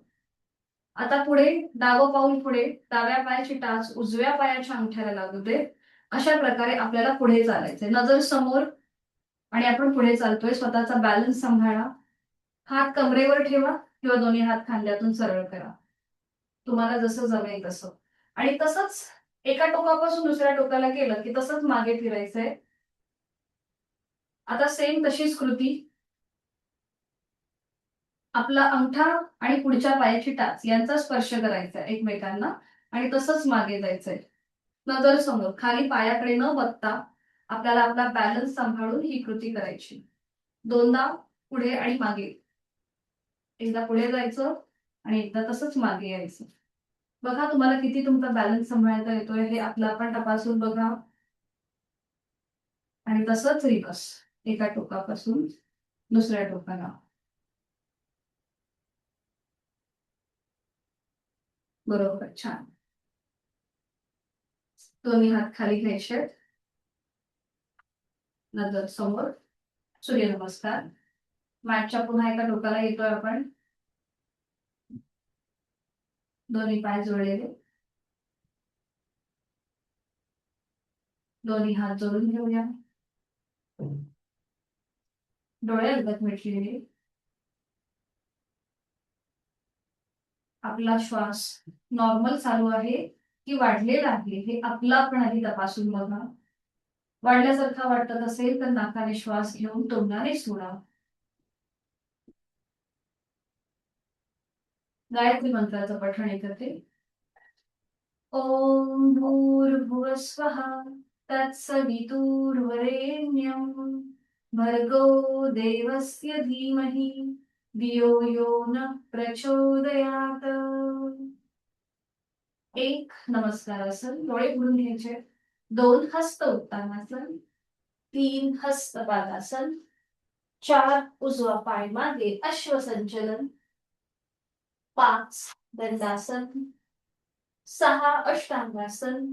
आता पुढे डावं पाऊल पुढे, डाव्या पायाची टाच उजव्या पायाच्या अंगठ्याला लागू दे. अशा प्रकारे आपल्याला पुढे चालायचंय. नजर समोर आणि आपण पुढे चालतोय. स्वतःचा बॅलन्स सांभाळा. हात कमरेवर ठेवा किंवा दोन्ही हात खांद्यातून सरळ करा. तुम्हाला जसं जमेल तसं. आणि तसंच एका टोकापासून दुसऱ्या टोकाला गेलं की तसंच मागे फिरायचंय. आता सेम तशीच कृती. आपला अंगठा आणि पुढच्या पायाची टाच यांचा स्पर्श करायचा एकमेकांना आणि तसंच मागे जायचंय. नजर समोर. खाली पायाकडे न बघता आपल्याला आपला बॅलन्स सांभाळून ही कृती करायची. दोनदा पुढे आणि मागे. एकदा पुढे जायचं आणि एकदा तसंच मागे यायचं. बघा तुम्हाला किती तुमचा बॅलन्स सांभाळता येतोय हे आपलं आपण तपासून बघा. आणि तसंच रिवर्स. एका टोकापासून दुसऱ्या टोकाला. बरोबर. छान. दोन्ही हात खाली घ्यायचे. नजर समोर. सूर्यनमस्कार. मॅटच्या पुन्हा एका टोकाला येतोय आपण. दोन्ही पाय जोडलेले. दोन्ही हात जोडून घेऊया. डोळे अलगद मिटलेले. आपला श्वास नॉर्मल चालू आहे की वाढलेला आहे हे आपलं आपण आधी तपासून बघा. वाढल्यासारखा वाटत असेल तर नाकाने श्वास घेऊन तोंडाने सोडा. गायत्री मंत्राचं पठण करते. ओम भूर्भुवस्वः तत्सवितुर्वरेण्यं भर्गो देवस्य धीमहि धियो यो न प्रचोदयात. एक नमस्कारासन, डोळे उघडून घ्यायचे. 2 हस्त उत्तानासन, 3 हस्त पादासन, 4 उजवा पाय मागे अश्वसंचलन, 5 दंडासन, 6 अष्टांगासन,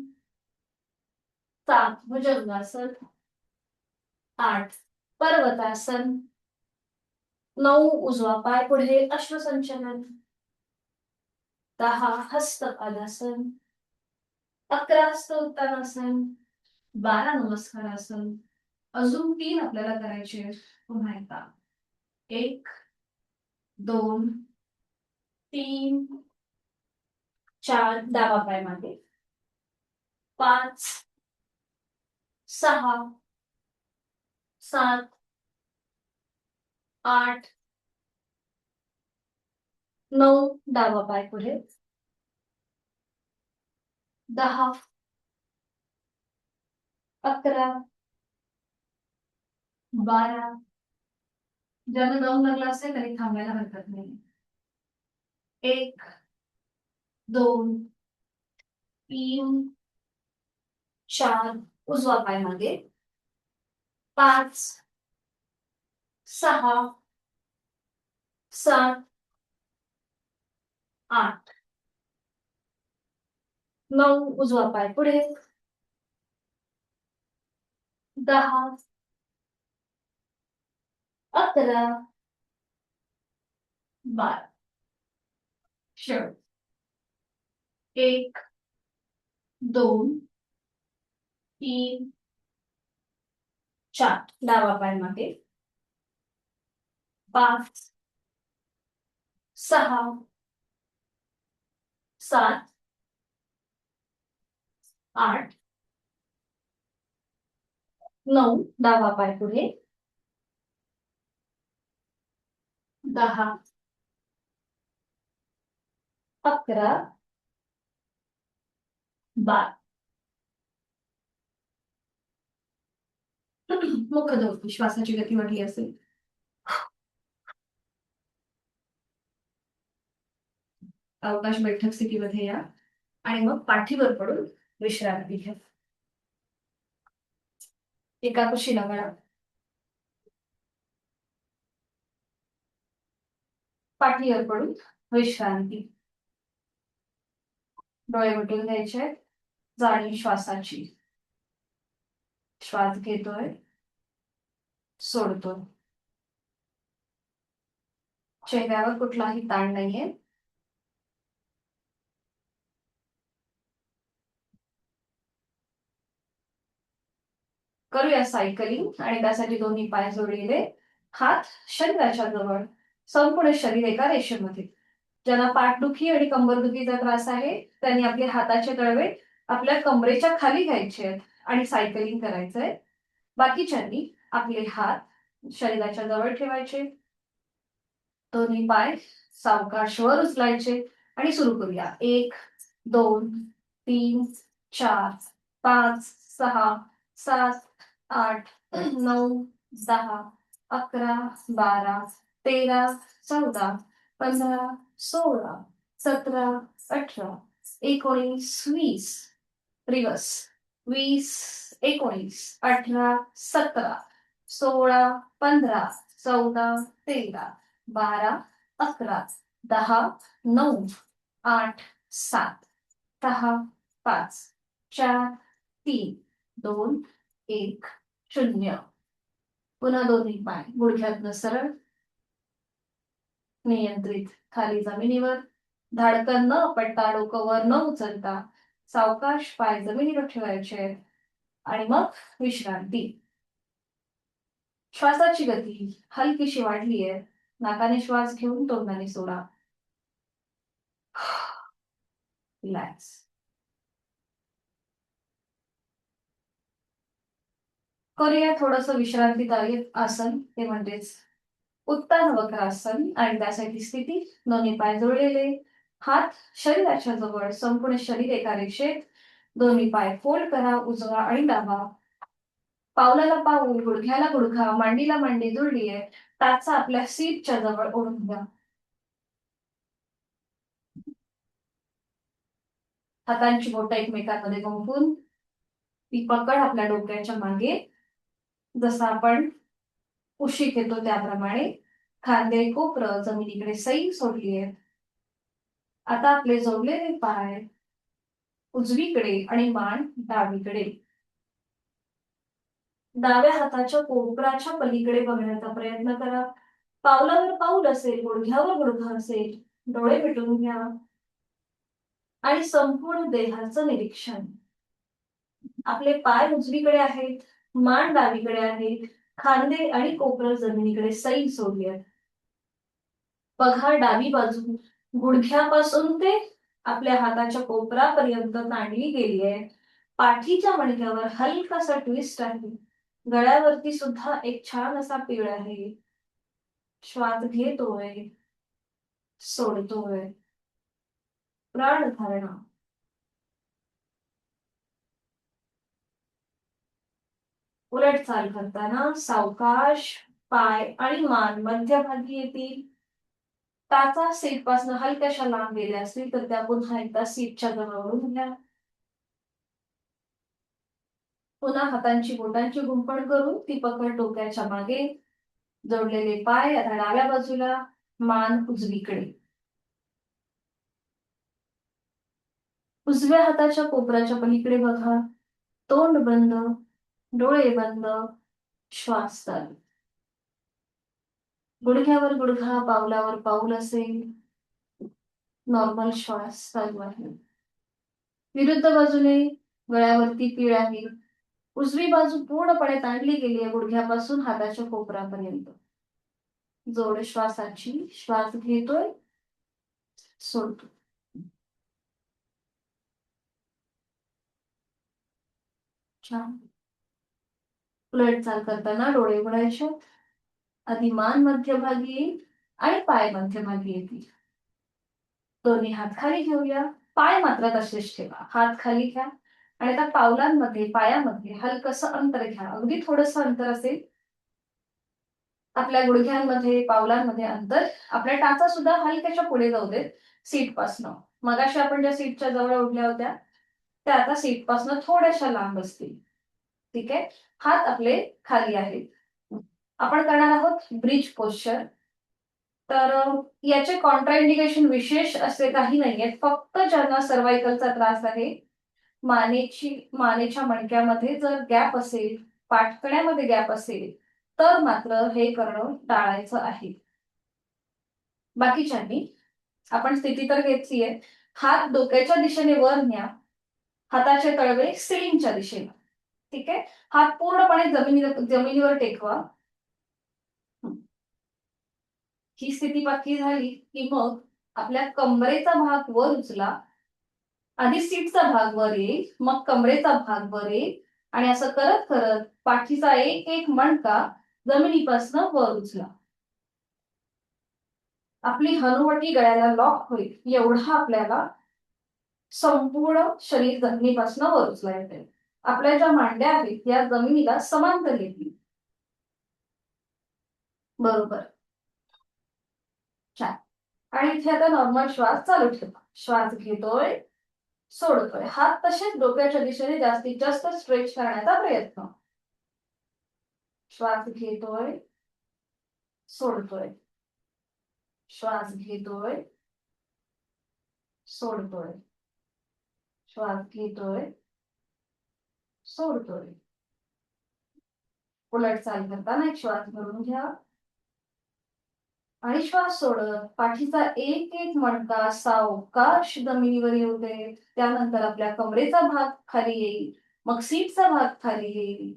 7 भुजंगासन, 8 पर्वतासन, 9 उजवा पाय पुढे अश्वसंचलन, 10 हस्तपादासन, 11 हस्त उत्तानासन, 12 नमस्कारासन. अजून 3 आपल्याला करायचे आहेत. पुन्हा एकदा 1 2 3 4 डावा पाय मागे, 5 6 7 8 9 डावा पाय पुढे, 10 11 12. ज्यांना दम लागला असेल तरी थांबायला हरकत नाही. 1 2 3 4 उजवा पाय मागे, 5 6 7 8 9 उजवा पाय पुढे, 10 11 12. शेवट 1 2 3 4 डावा पाय मागे, 5 6 7 8 9 डावा पाय पुढे, 10 11 12. मुखदोष श्वासाची गती वाढली असेल. अवकाश बैठक स्थितीमध्ये या आणि मग पाठीवर पडून विश्रांती घ्या. एका कुशीला वळा. पाठीवर पडून विश्रांती. डोळे मिटून घ्यायचे. जाणीव श्वासाची. श्वास घेतोय, सोडतोय. चेहऱ्यावर कुठलाही ताण नाहीये. करूया सायकलिंग आणि त्यासाठी दोन्ही पाय जोडलेले, हात शरीराच्या जवळ, संपूर्ण शरीर एका रेषेमध्ये. ज्यांना पाठदुखी आणि कंबरदुखीचा त्रास आहे त्यांनी आपले हाताचे तळवे आपल्या कमरेच्या खाली घ्यायचे आहेत आणि सायकलिंग करायचंय. बाकीच्यांनी आपले हात शरीराच्या जवळ ठेवायचे. दोन्ही पाय सावकाश वर उचलायचे आणि सुरू करूया. 1 2 3 4 5 6 7 8 9 10 11 12 13 14 15 16 17 18 19 20. रिवर्स. 20 19 18 17 16 15 14 13 12 11 10 9 8 7 6 5 4 3 2 1 0. पुन्हा दोन्ही पाय गुडघ्यातनं सरळ, नियंत्रित खाली जमिनीवर. धाडकन न पडता, डोकं वर न उचलता सावकाश पाय जमिनीवर ठेवायचे आणि मग विश्रांती. श्वासाची गती हलकीशी वाढली आहे. नाकाने श्वास घेऊन तोंडाने सोडा. रिलॅक्स. करूया थोडंसं विश्रांतीदायक आसन, ते म्हणजेच उत्तान वक्रासन. आणि त्यासाठी स्थिती दोन्ही पाय जोडलेले, हात शरीराच्या जवळ, संपूर्ण शरीर एका रेषेत. दोन्ही पाय फोल्ड करा, उजवा आणि डावा. पावलाला पाऊल, गुडघ्याला गुडघा, मांडीला मांडी जुळली आहे. टाचा आपल्या सीटच्या जवळ ओढून घ्या. हातांची बोटं एकमेकांमध्ये गुंफून ती पकड आपल्या डोक्याच्या मागे, जसं आपण उशी घेतो त्याप्रमाणे. खांदे कोपरं जमिनीकडे सैल सोडलीये. आता आपले जोडलेले पाय उजवीकडे आणि मान डावीकडे. डाव्या हाताच्या कोपराच्या पलीकडे बघण्याचा प्रयत्न करा. पावलावर पाऊल असेल, गुडघ्यावर गुडघा असेल. डोळे मिटून घ्या आणि संपूर्ण देहाचं निरीक्षण. आपले पाय उजवीकडे आहेत, मान डावीकडे आहे, खांदे आणि कोपर जमिनीकडे सैल सोडली आहे. बघा डावी बाजू गुडघ्यापासून ते आपल्या हाताच्या कोपरापर्यंत ताणली गेली आहे. पाठीच्या मणक्यावर हलकासा ट्विस्ट आहे. गळ्यावरती सुद्धा एक छान असा पीळ आहे. श्वास घेतोय, सोडतोय. प्राण धारणा. उलट चाल करताना सावकाश पाय आणि मान मध्यभागी येतील. टाचा सीट पासून हलक्याशा लांब गेल्या असतील तर त्या पुन्हा एकदा सीटच्या जवळ ओढून घ्या. पुन्हा हातांची बोटांची गुंफण करून ती पकड डोक्याच्या मागे. जोडलेले पाय आता डाव्या बाजूला, मान उजवीकडे. उजव्या हाताच्या कोपराच्या पलीकडे बघा. तोंड बंद, डोळे बंद, श्वास चालू. गुडघ्यावर गुडघा, पावलावर पाऊल असेल. नॉर्मल श्वास चालू आहे. विरुद्ध बाजूने गळ्यावरती पीळ आहे. उजवी बाजू पूर्णपणे ताणली गेली आहे गुडघ्यापासून हाताच्या कोपरापर्यंत. जोड श्वासाची. श्वास घेतोय, सोडतो. छान. उलट चाल करताना डोळे उघडायचे. आधी मान मध्यभागी येईल आणि पाय मध्यभागी येतील. दोन्ही हात खाली घेऊया. पाय मात्र तसेच ठेवा. हात खाली घ्या आणि आता पावलांमध्ये, पायामध्ये हलकसं अंतर घ्या. अगदी थोडंसं अंतर असेल. आपल्या गुडघ्यांमध्ये, पावलांमध्ये अंतर. आपल्या टाचा सुद्धा हलक्याच्या पुढे जाऊ देत सीट पासनं. मगाशी आपण ज्या सीटच्या जवळ उभ्या होत्या त्या आता सीट पासनं थोड्याशा लांब असतील. ठीक आहे. हात आपले खाली आहेत. आपण करणार आहोत ब्रिज पोश्चर. तर याचे कॉन्ट्राइंडिकेशन विशेष असे काही नाहीयेत. फक्त ज्यांना सर्वायकलचा त्रास आहे, मानेच्या मणक्यामध्ये जर गॅप असेल, पाठकण्यामध्ये गॅप असेल, तर मात्र हे करणं टाळायचं आहे. बाकीच्यांनी आपण स्थिती तर घेतलीये. हात डोक्याच्या दिशेने वर न्या. हाताचे तळवे सिलिंगच्या दिशेने. ठीक आहे. हात पूर्णपणे जमिनीवर टेकवा. ही स्थिती पक्की झाली की मग आपल्या कमरेचा भाग वर उचला. आधी सीटचा भाग वर येईल, मग कमरेचा भाग वर येईल आणि असं करत करत पाठीचा एक एक मणका जमिनीपासून वर उचला. आपली हनुवटी गळ्याला लॉक होईल एवढा आपल्याला संपूर्ण शरीर जमिनीपासून वर उचला येते. आपल्या ज्या मांड्या आहेत या जमिनीला समांतर येतील. बरोबर. छान. आणि इथे आता नॉर्मल श्वास चालू ठेवा. श्वास घेतोय, सोडतोय. हात तसेच डोक्याच्या दिशेने जास्तीत जास्त स्ट्रेच करण्याचा प्रयत्न. श्वास घेतोय, सोडतोय. श्वास घेतोय, सोडतोय. श्वास घेतोय, सोडतोय. उलट चाल करताना एक श्वास भरून घ्या आणि श्वास सोडत पाठीचा एक एक मणका सावकाश जमिनीवर येऊ दे. त्यानंतर आपल्या कमरेचा भाग खाली येईल, मग सीटचा भाग खाली येईल.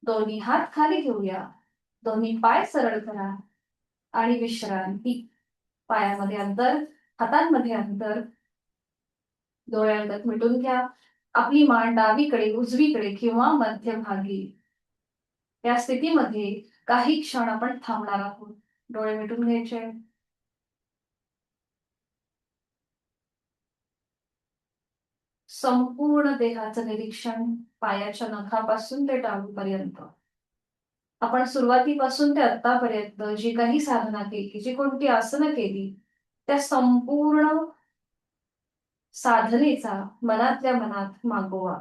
दोन्ही हात खाली घेऊया. दोन्ही पाय सरळ करा आणि विश्रांती. पायामध्ये अंतर, हातांमध्ये अंतर. डोळ्यांत मिटून घ्या. आपली मान डावीकडे, उजवीकडे किंवा मध्यभागी. या स्थितीमध्ये काही क्षण आपण थांबणार आहोत. डोळे मिटून घ्यायचे. संपूर्ण देहाचं निरीक्षण पायाच्या नखापासून ते टाळूपर्यंत. आपण सुरुवातीपासून ते आतापर्यंत जी काही साधना केली, जी कोणती आसनं केली, त्या संपूर्ण साधनेचा मनातल्या मनात मागोवा.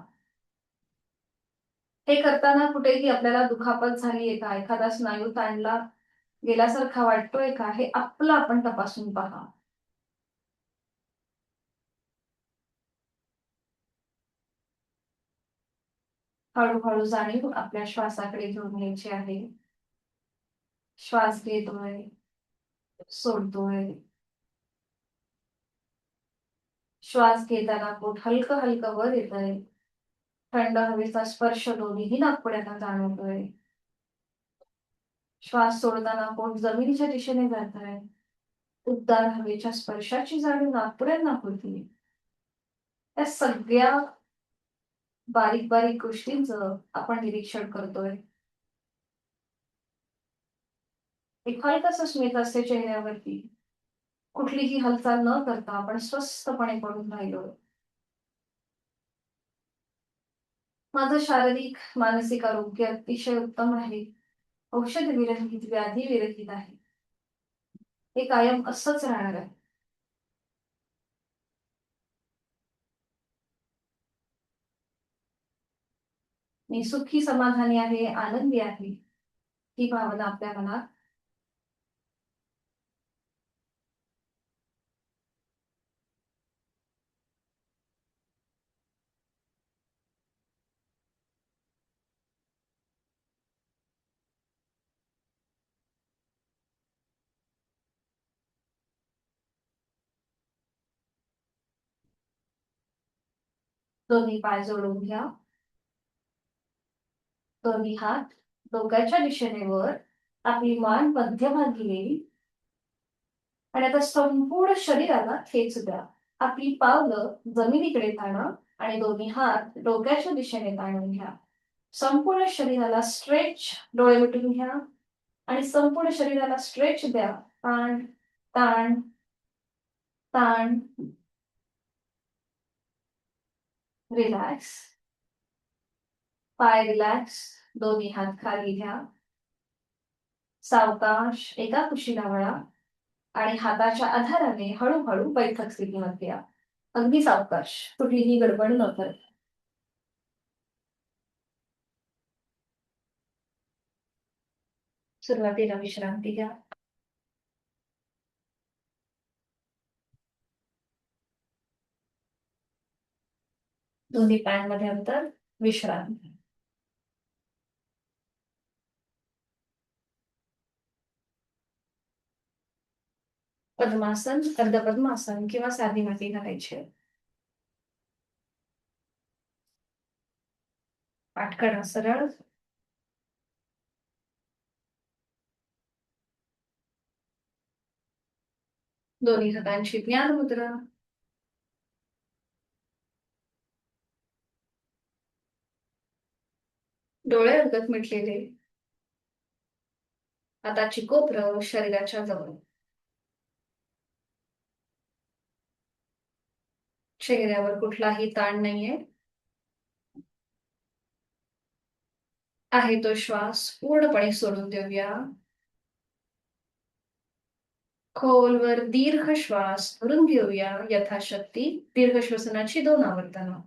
हे करताना कुठेही आपल्याला दुखापत झालीये का, एखादा स्नायू ताणला गेल्यासारखा वाटतोय का, हे आपलं आपण तपासून पहा. हळूहळू जाणीव आपल्या श्वासाकडे घेऊन यायची आहे. श्वास घेतोय, सोडतोय. श्वास घेताना पोट हलकं हलकं वर येतंय. थंड हवेचा स्पर्श दोन्हीही नाकपुड्यांना जाणवतोय. श्वास सोडताना पोट जमिनीच्या दिशेने जात आहे. उबदार हवेच्या स्पर्शाची जाणीव नाकपुड्यांना होती. त्या सगळ्या बारीक बारीक गोष्टींचं आपण निरीक्षण करतोय. एक हलकंसं स्मित असते चेहऱ्यावरती. कुठलीही हालचाल न करता आपण स्वस्थपणे पडून राहिलो. माझं शारीरिक मानसिक आरोग्य अतिशय उत्तम आहे. औषध विरहित, व्याधी विरहित आहे. हे कायम असंच राहणार आहे. मी सुखी समाधानी आहे, आनंदी आहे. ही भावना आपल्या मनात दोन्ही पाय जोडून घ्या. दोन्ही हात डोक्याच्या दिशेने वर. आपली मान मध्यभागी येईल आणि आता संपूर्ण शरीराला खेच द्या. आपली पावलं जमिनीकडे ताणा आणि दोन्ही हात डोक्याच्या दिशेने ताणून घ्या. संपूर्ण शरीराला स्ट्रेच. डोळे मिटून घ्या आणि संपूर्ण शरीराला स्ट्रेच द्या. ताण ताण ताण. रिलॅक्स. पाय रिलॅक्स. दोन्ही हात खाली घ्या. सावकाश एका कुशीला वळा आणि हाताच्या आधाराने हळूहळू बैठक स्थितीमध्ये या. अगदी सावकाश, कुठलीही गडबड न करता. सुरुवातीला विश्रांती घ्या. दोन्ही पायांमध्ये अंतर. विश्रांती. पद्मासन, अर्ध पद्मासन किंवा साधी माती घालायची. पाठ करा सरळ. दोन्ही हातांची ज्ञान मुद्रा. डोळे अलगद मिटलेले. हाताची कोपरं शरीराच्या जवळ. चेहऱ्यावर कुठलाही ताण नाहीये. आहे तो श्वास पूर्णपणे सोडून देऊया. खोलवर दीर्घ श्वास भरून घेऊया यथाशक्ती. दीर्घ श्वसनाची 2 आवर्तनं.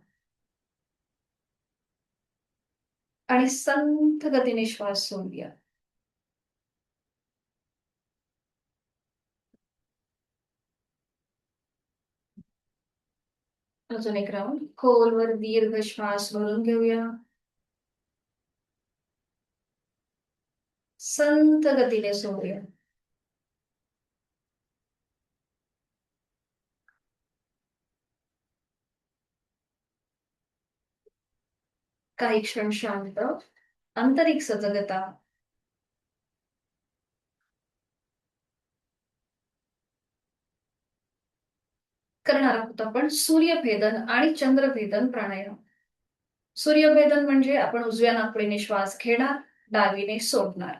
आणि संथ गतीने श्वास सोडूया. अजून एक राऊंड. खोलवर दीर्घ श्वास भरून घेऊया. संथ गतीने सोडूया. काही क्षण शांत, आंतरिक सजगता. करणार आहोत आपण सूर्यभेदन आणि चंद्रभेदन प्राणायाम. सूर्यभेदन म्हणजे आपण उजव्या नाकपुडीने श्वास घेणार, डावीने सोडणार.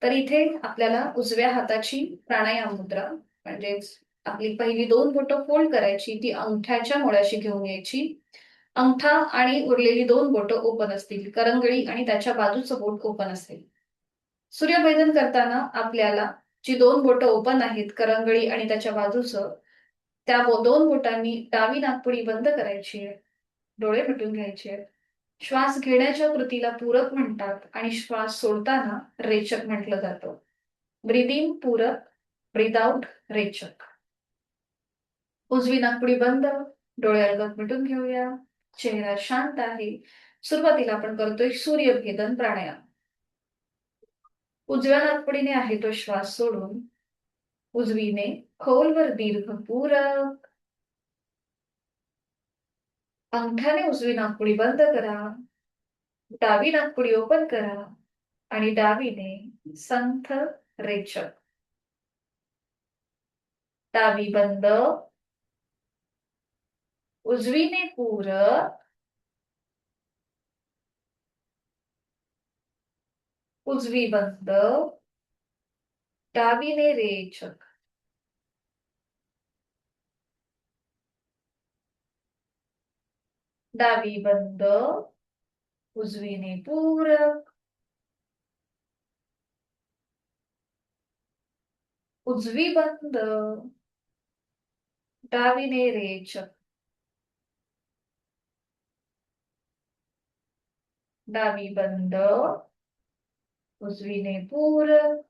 तर इथे आपल्याला उजव्या हाताची प्राणायाम मुद्रा म्हणजेच आपली पहिली 2 बोटं फोल्ड करायची, ती अंगठ्याच्या मुळाशी घेऊन यायची. अंगठा आणि उरलेली 2 बोटं ओपन असतील. करंगळी आणि त्याच्या बाजूचं बोट ओपन असेल. सूर्यभेदन करताना आपल्याला जी 2 बोटं ओपन आहेत, करंगळी आणि त्याच्या बाजूचं, त्या 2 बोटांनी डावी नाकपुडी बंद करायची आहे. डोळे मिटून घ्यायचे आहेत. श्वास घेण्याच्या कृतीला पूरक म्हणतात आणि श्वास सोडताना रेचक म्हटलं जातं. ब्रीद इन पूरक, ब्रीद आउट रेचक. उजवी नाकपुडी बंद, डोळे अलगद मिटून घेऊया. चेहरा शांत आहे. सुरुवातीला आपण करतोय सूर्यभेदन प्राणायाम. उजव्या नाकपुडीने आहे तो श्वास सोडून उजवीने खोलवर दीर्घ पूरक. अंगठ्याने उजवी नाकपुडी बंद करा. डावी नाकपुडी ओपन करा आणि डावीने संथ रेचक. डावी बंद, उजवीने पूरक, उजवी बंद, डावीने रेचक. डावी बंद, उजवीने पूरक, उजवी बंद, डावीने रेचक. डावी बंद, उजवीने पूरक,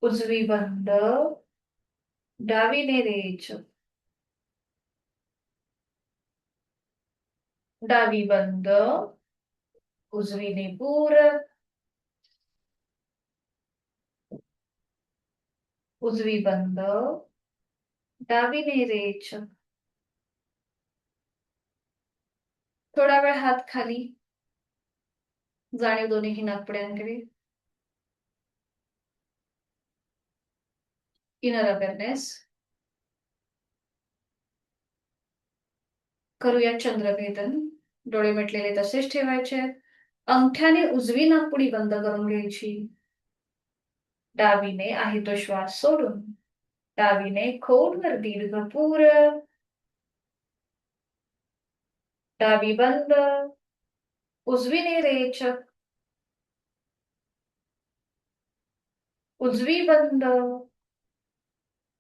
उजवी बंद, डावीने रेचक. डावी बंद, उजवीने पूरक, उजवी बंद, डावीने रेचक. थोडा वेळ हात खाली, जाणीव दोन्ही नाकपुड्यांकडे. Inner awareness. करूया चंद्रभेदन. डोळे मिटलेले तसेच ठेवायचे. अंगठ्याने उजवी नाकपुडी बंद करून घ्यायची. डावीने आहे तो श्वास सोडून डावीने खोलवर दीर्घ पूरक. डावी बंद, उजवीने रेचक. उजवी बंद,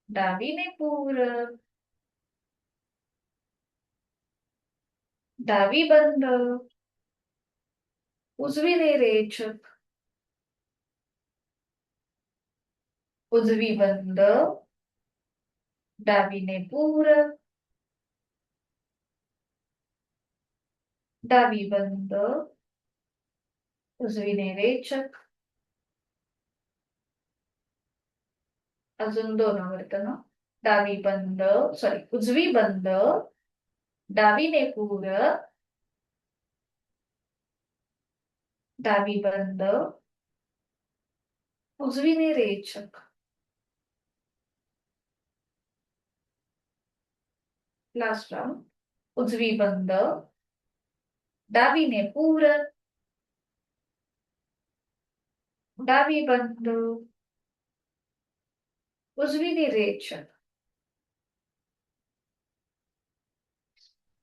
डावीने पूरक. डावी बंद, उजवीने रेचक. उजवी बंद, डावीने पूरक. डावी बंद, उजवीने रेचक. अजून 2 आवर्तन. डावी बंद, सॉरी, उजवी बंद, डावीने पूरक. डावी बंद, उजवीने रेचक. Last round. उजवी बंद, डावीने पूरक. डावी बंद, उजवीने रेचक.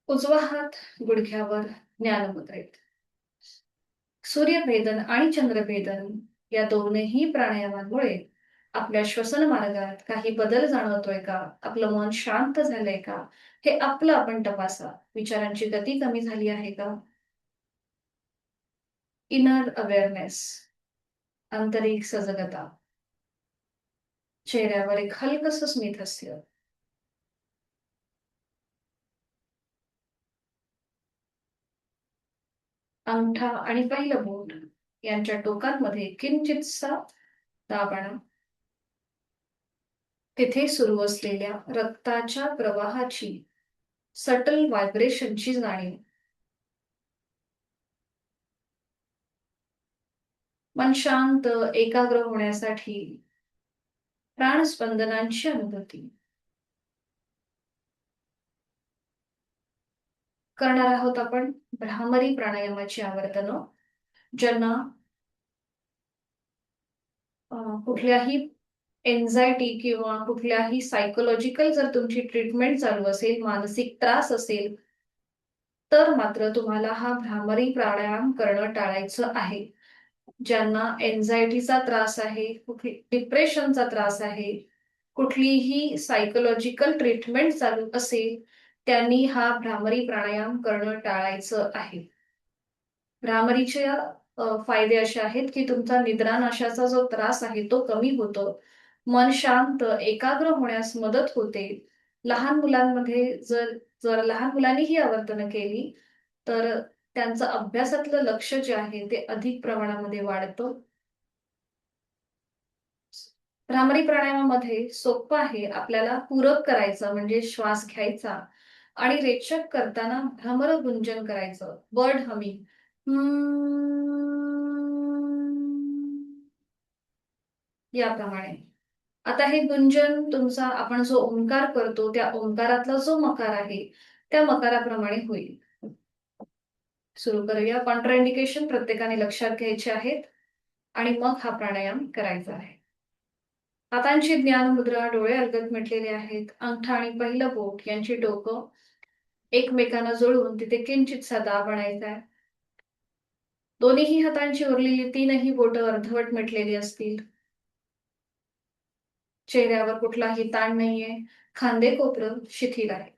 उजवा हात गुडघ्यावर ज्ञानमुद्रेत. सूर्यभेदन आणि चंद्रभेदन या दोनही प्राणायामांमुळे आपल्या श्वसन मार्गात काही बदल जाणवतोय का, आपलं मन शांत झालंय का, हे आपलं आपण तपासा. विचारांची गती कमी झाली आहे का. इनर अवेअरनेस, आंतरिक सजगता. चेहऱ्यावर एक हलकस स्मित हास्य. अंगठा आणि पहिलं बोट यांच्या टोकांमध्ये किंचितसा दाब आणा. तिथे सुरू असलेल्या रक्ताच्या प्रवाहाची सटल व्हायब्रेशनची जाणीव. मन शांत एकाग्र होण्यासाठी प्राणस्पंदनांची अनुभूती करणार आहोत. आपण भ्रामरी प्राणायामाची आवर्तनं, ज्यांना कुठल्याही एन्झायटी किंवा कुठल्याही सायकोलॉजिकल जर तुमची ट्रीटमेंट चालू असेल, मानसिक त्रास असेल, तर मात्र तुम्हाला हा भ्रामरी प्राणायाम करणं टाळायचं आहे. ज्यांना एन्झायटीचा त्रास आहे, कुठली डिप्रेशनचा त्रास आहे, कुठलीही सायकोलॉजिकल ट्रीटमेंट चालू असेल, त्यांनी हा भ्रामरी प्राणायाम करणं टाळायचं आहे. भ्रामरीचे फायदे असे आहेत की तुमचा निद्रानाशाचा जो त्रास आहे तो कमी होतो. मन शांत, एकाग्र होण्यास मदत होते. लहान मुलांमध्ये जर जर लहान मुलांनी ही आवर्तनं केली, तर त्यांचं अभ्यासातलं लक्ष जे आहे ते अधिक प्रमाणामध्ये वाढतं. भ्रामरी प्राणायामामध्ये सोपं आहे. आपल्याला पूरक करायचं म्हणजे श्वास घ्यायचा आणि रेचक करताना भ्रमरगुंजन करायचं, बर्ड हमिंग. याप्रमाणे. आता हे गुंजन तुमचा आपण जो ओंकार करतो, त्या ओंकारातला जो मकार आहे, त्या मकाराप्रमाणे होईल. सुरू करूया. कॉन्ट्राइंडिकेशन प्रत्येकाने लक्षात घ्यायचे आहेत आणि मग हा प्राणायाम करायचा आहे. हातांची ज्ञान मुद्रा, डोळे अलगद मिटलेले आहेत. अंगठा आणि पहिलं बोट यांची टोकं एकमेकांना जोडून तिथे किंचितसा दाब आणायचा आहे. दोन्हीही हातांची उरलेली तीनही बोटं अर्धवट मिटलेली असतील. चेहऱ्यावर कुठलाही ताण नाहीये. खांदे कोपरं शिथिल आहे.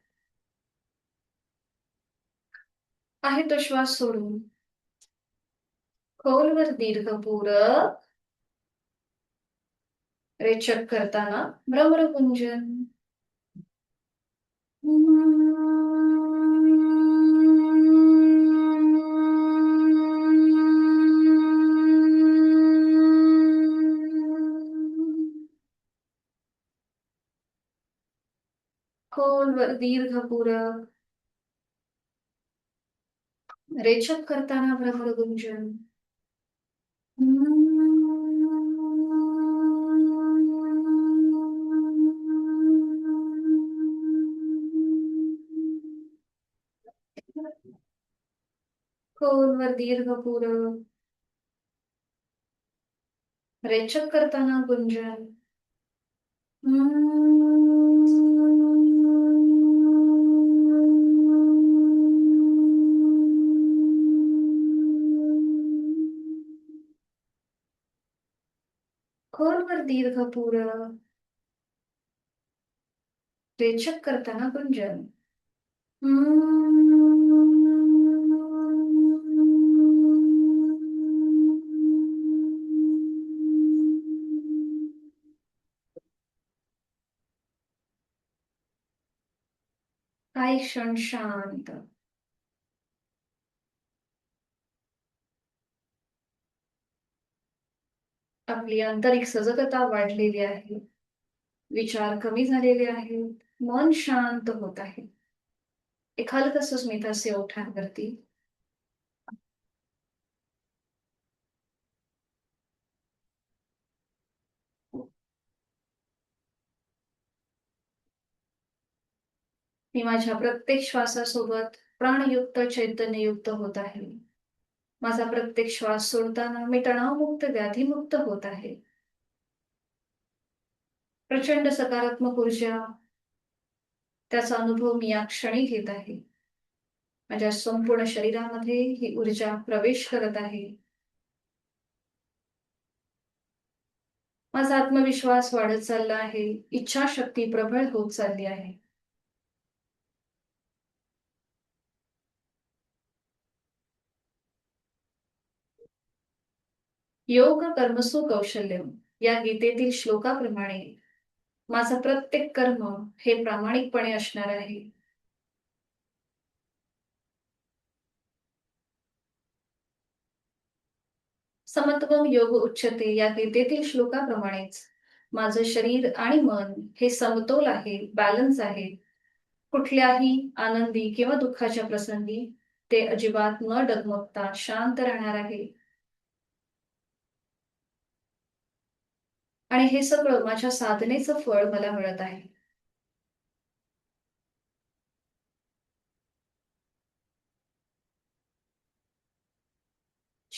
आहे तो श्वास सोडून खोलवर दीर्घपूरक रेचक करताना भ्रमरगुंजन. खोलवर दीर्घपूरक रेचक करताना भ्रमरगुंजन. खोलवर दीर्घपूरक रेचक करताना गुंजन. खोलवर दीर्घपूरक रेचक करताना गुंजन. काही क्षण शांत. आपली आंतरिक सजगता वाढलेली आहे. विचार कमी झालेले आहेत. मन शांत होत आहे. एक हलकस स्मिताचे ओठांवरती. मी माझ्या प्रत्येक श्वासासोबत प्राणयुक्त चैतन्ययुक्त होत आहे. माझा प्रत्येक श्वास सोडताना मी तणावमुक्त व्याधीमुक्त होत आहे. प्रचंड सकारात्मक ऊर्जा त्याचा अनुभव मी या क्षणी घेत आहे. माझ्या संपूर्ण शरीरामध्ये ही ऊर्जा प्रवेश करत आहे. माझा आत्मविश्वास वाढत चालला आहे. इच्छाशक्ती प्रबळ होत चालली आहे. योग कर्मसु कौशल्यम या गीतेतील श्लोकाप्रमाणे माझं प्रत्येक कर्म हे प्रामाणिकपणे असणार आहे. समत्वम योग उच्चते या गीतेतील श्लोकाप्रमाणेच माझं शरीर आणि मन हे समतोल आहे, बॅलन्स आहे. कुठल्याही आनंदी किंवा दुःखाच्या प्रसंगी ते अजिबात न डगमगता शांत राहणार आहे. आणि हे सगळं माझ्या साधनेचं फळ मला मिळत आहे.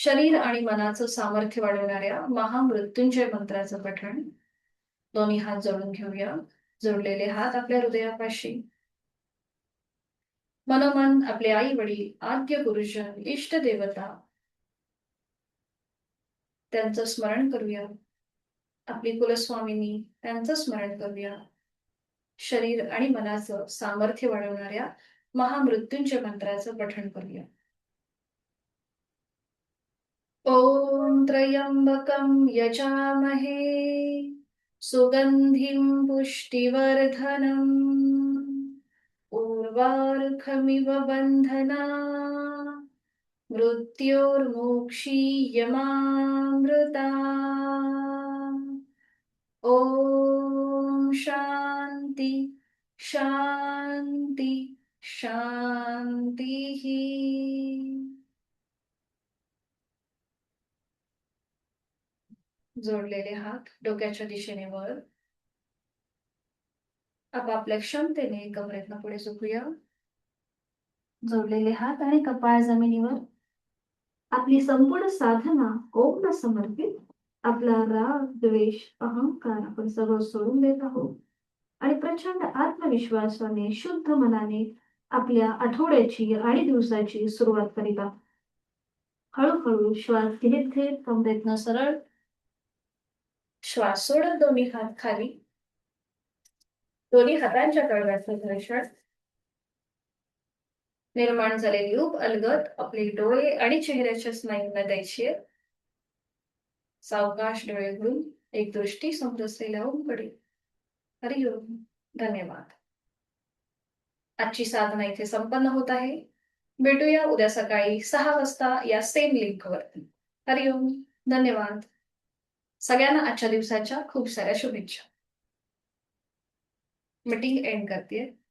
शरीर आणि मनाचं सामर्थ्य वाढवणाऱ्या महामृत्युंजय मंत्राचं पठण. दोन्ही हात जोडून घेऊया. जोडलेले हात आपल्या हृदयापाशी. मनोमन आपले आई वडील, आद्य गुरुजन, इष्ट देवता त्यांचं स्मरण करूया. आपली कुलस्वामिनी त्यांचं स्मरण करूया. शरीर आणि मनाचं सामर्थ्य वाढवणाऱ्या महामृत्युंजय मंत्राचं पठण करूया. ओम त्र्यंबकं यजामहे सुगंधिं पुष्टिवर्धनम् उर्वारुकमिव बन्धना मृत्योर्मुक्षीयमामृता. ओम शांती शांती शांती. जोडलेले हात डोक्याच्या दिशेने वर. आपापल्या क्षमतेने कमरेतनं पुढे झुकूया. जोडलेले हात आणि कपाळ जमिनीवर. आपली संपूर्ण साधना ओमला समर्पित. आपला राग, द्वेष, अहंकार आपण सगळं सोडून देत आहोत आणि प्रचंड आत्मविश्वासाने, शुद्ध मनाने आपल्या आठवड्याची आणि दिवसाची सुरुवात करीत आहोत. हळूहळू श्वास घेत घेत कमरेतनं सरळ श्वास सोडत दोन्ही हात खाली. दोन्ही हातांच्या तळव्याचं घर्षण. निर्माण झालेली ऊब अलगद आपले डोळे आणि चेहऱ्याच्या स्नायूंना द्यायची. सावकाश डोळे उघडून एक दृष्टी समोर असलेल्या ओमकडे. हरिओम. धन्यवाद. आजची साधना इथे संपन्न होत आहे. भेटूया उद्या सकाळी 6 वाजता या सेम लिंकवरती. हरिओम. धन्यवाद. सगळ्यांना आजच्या दिवसाच्या खूप साऱ्या शुभेच्छा. मीटिंग एंड करते.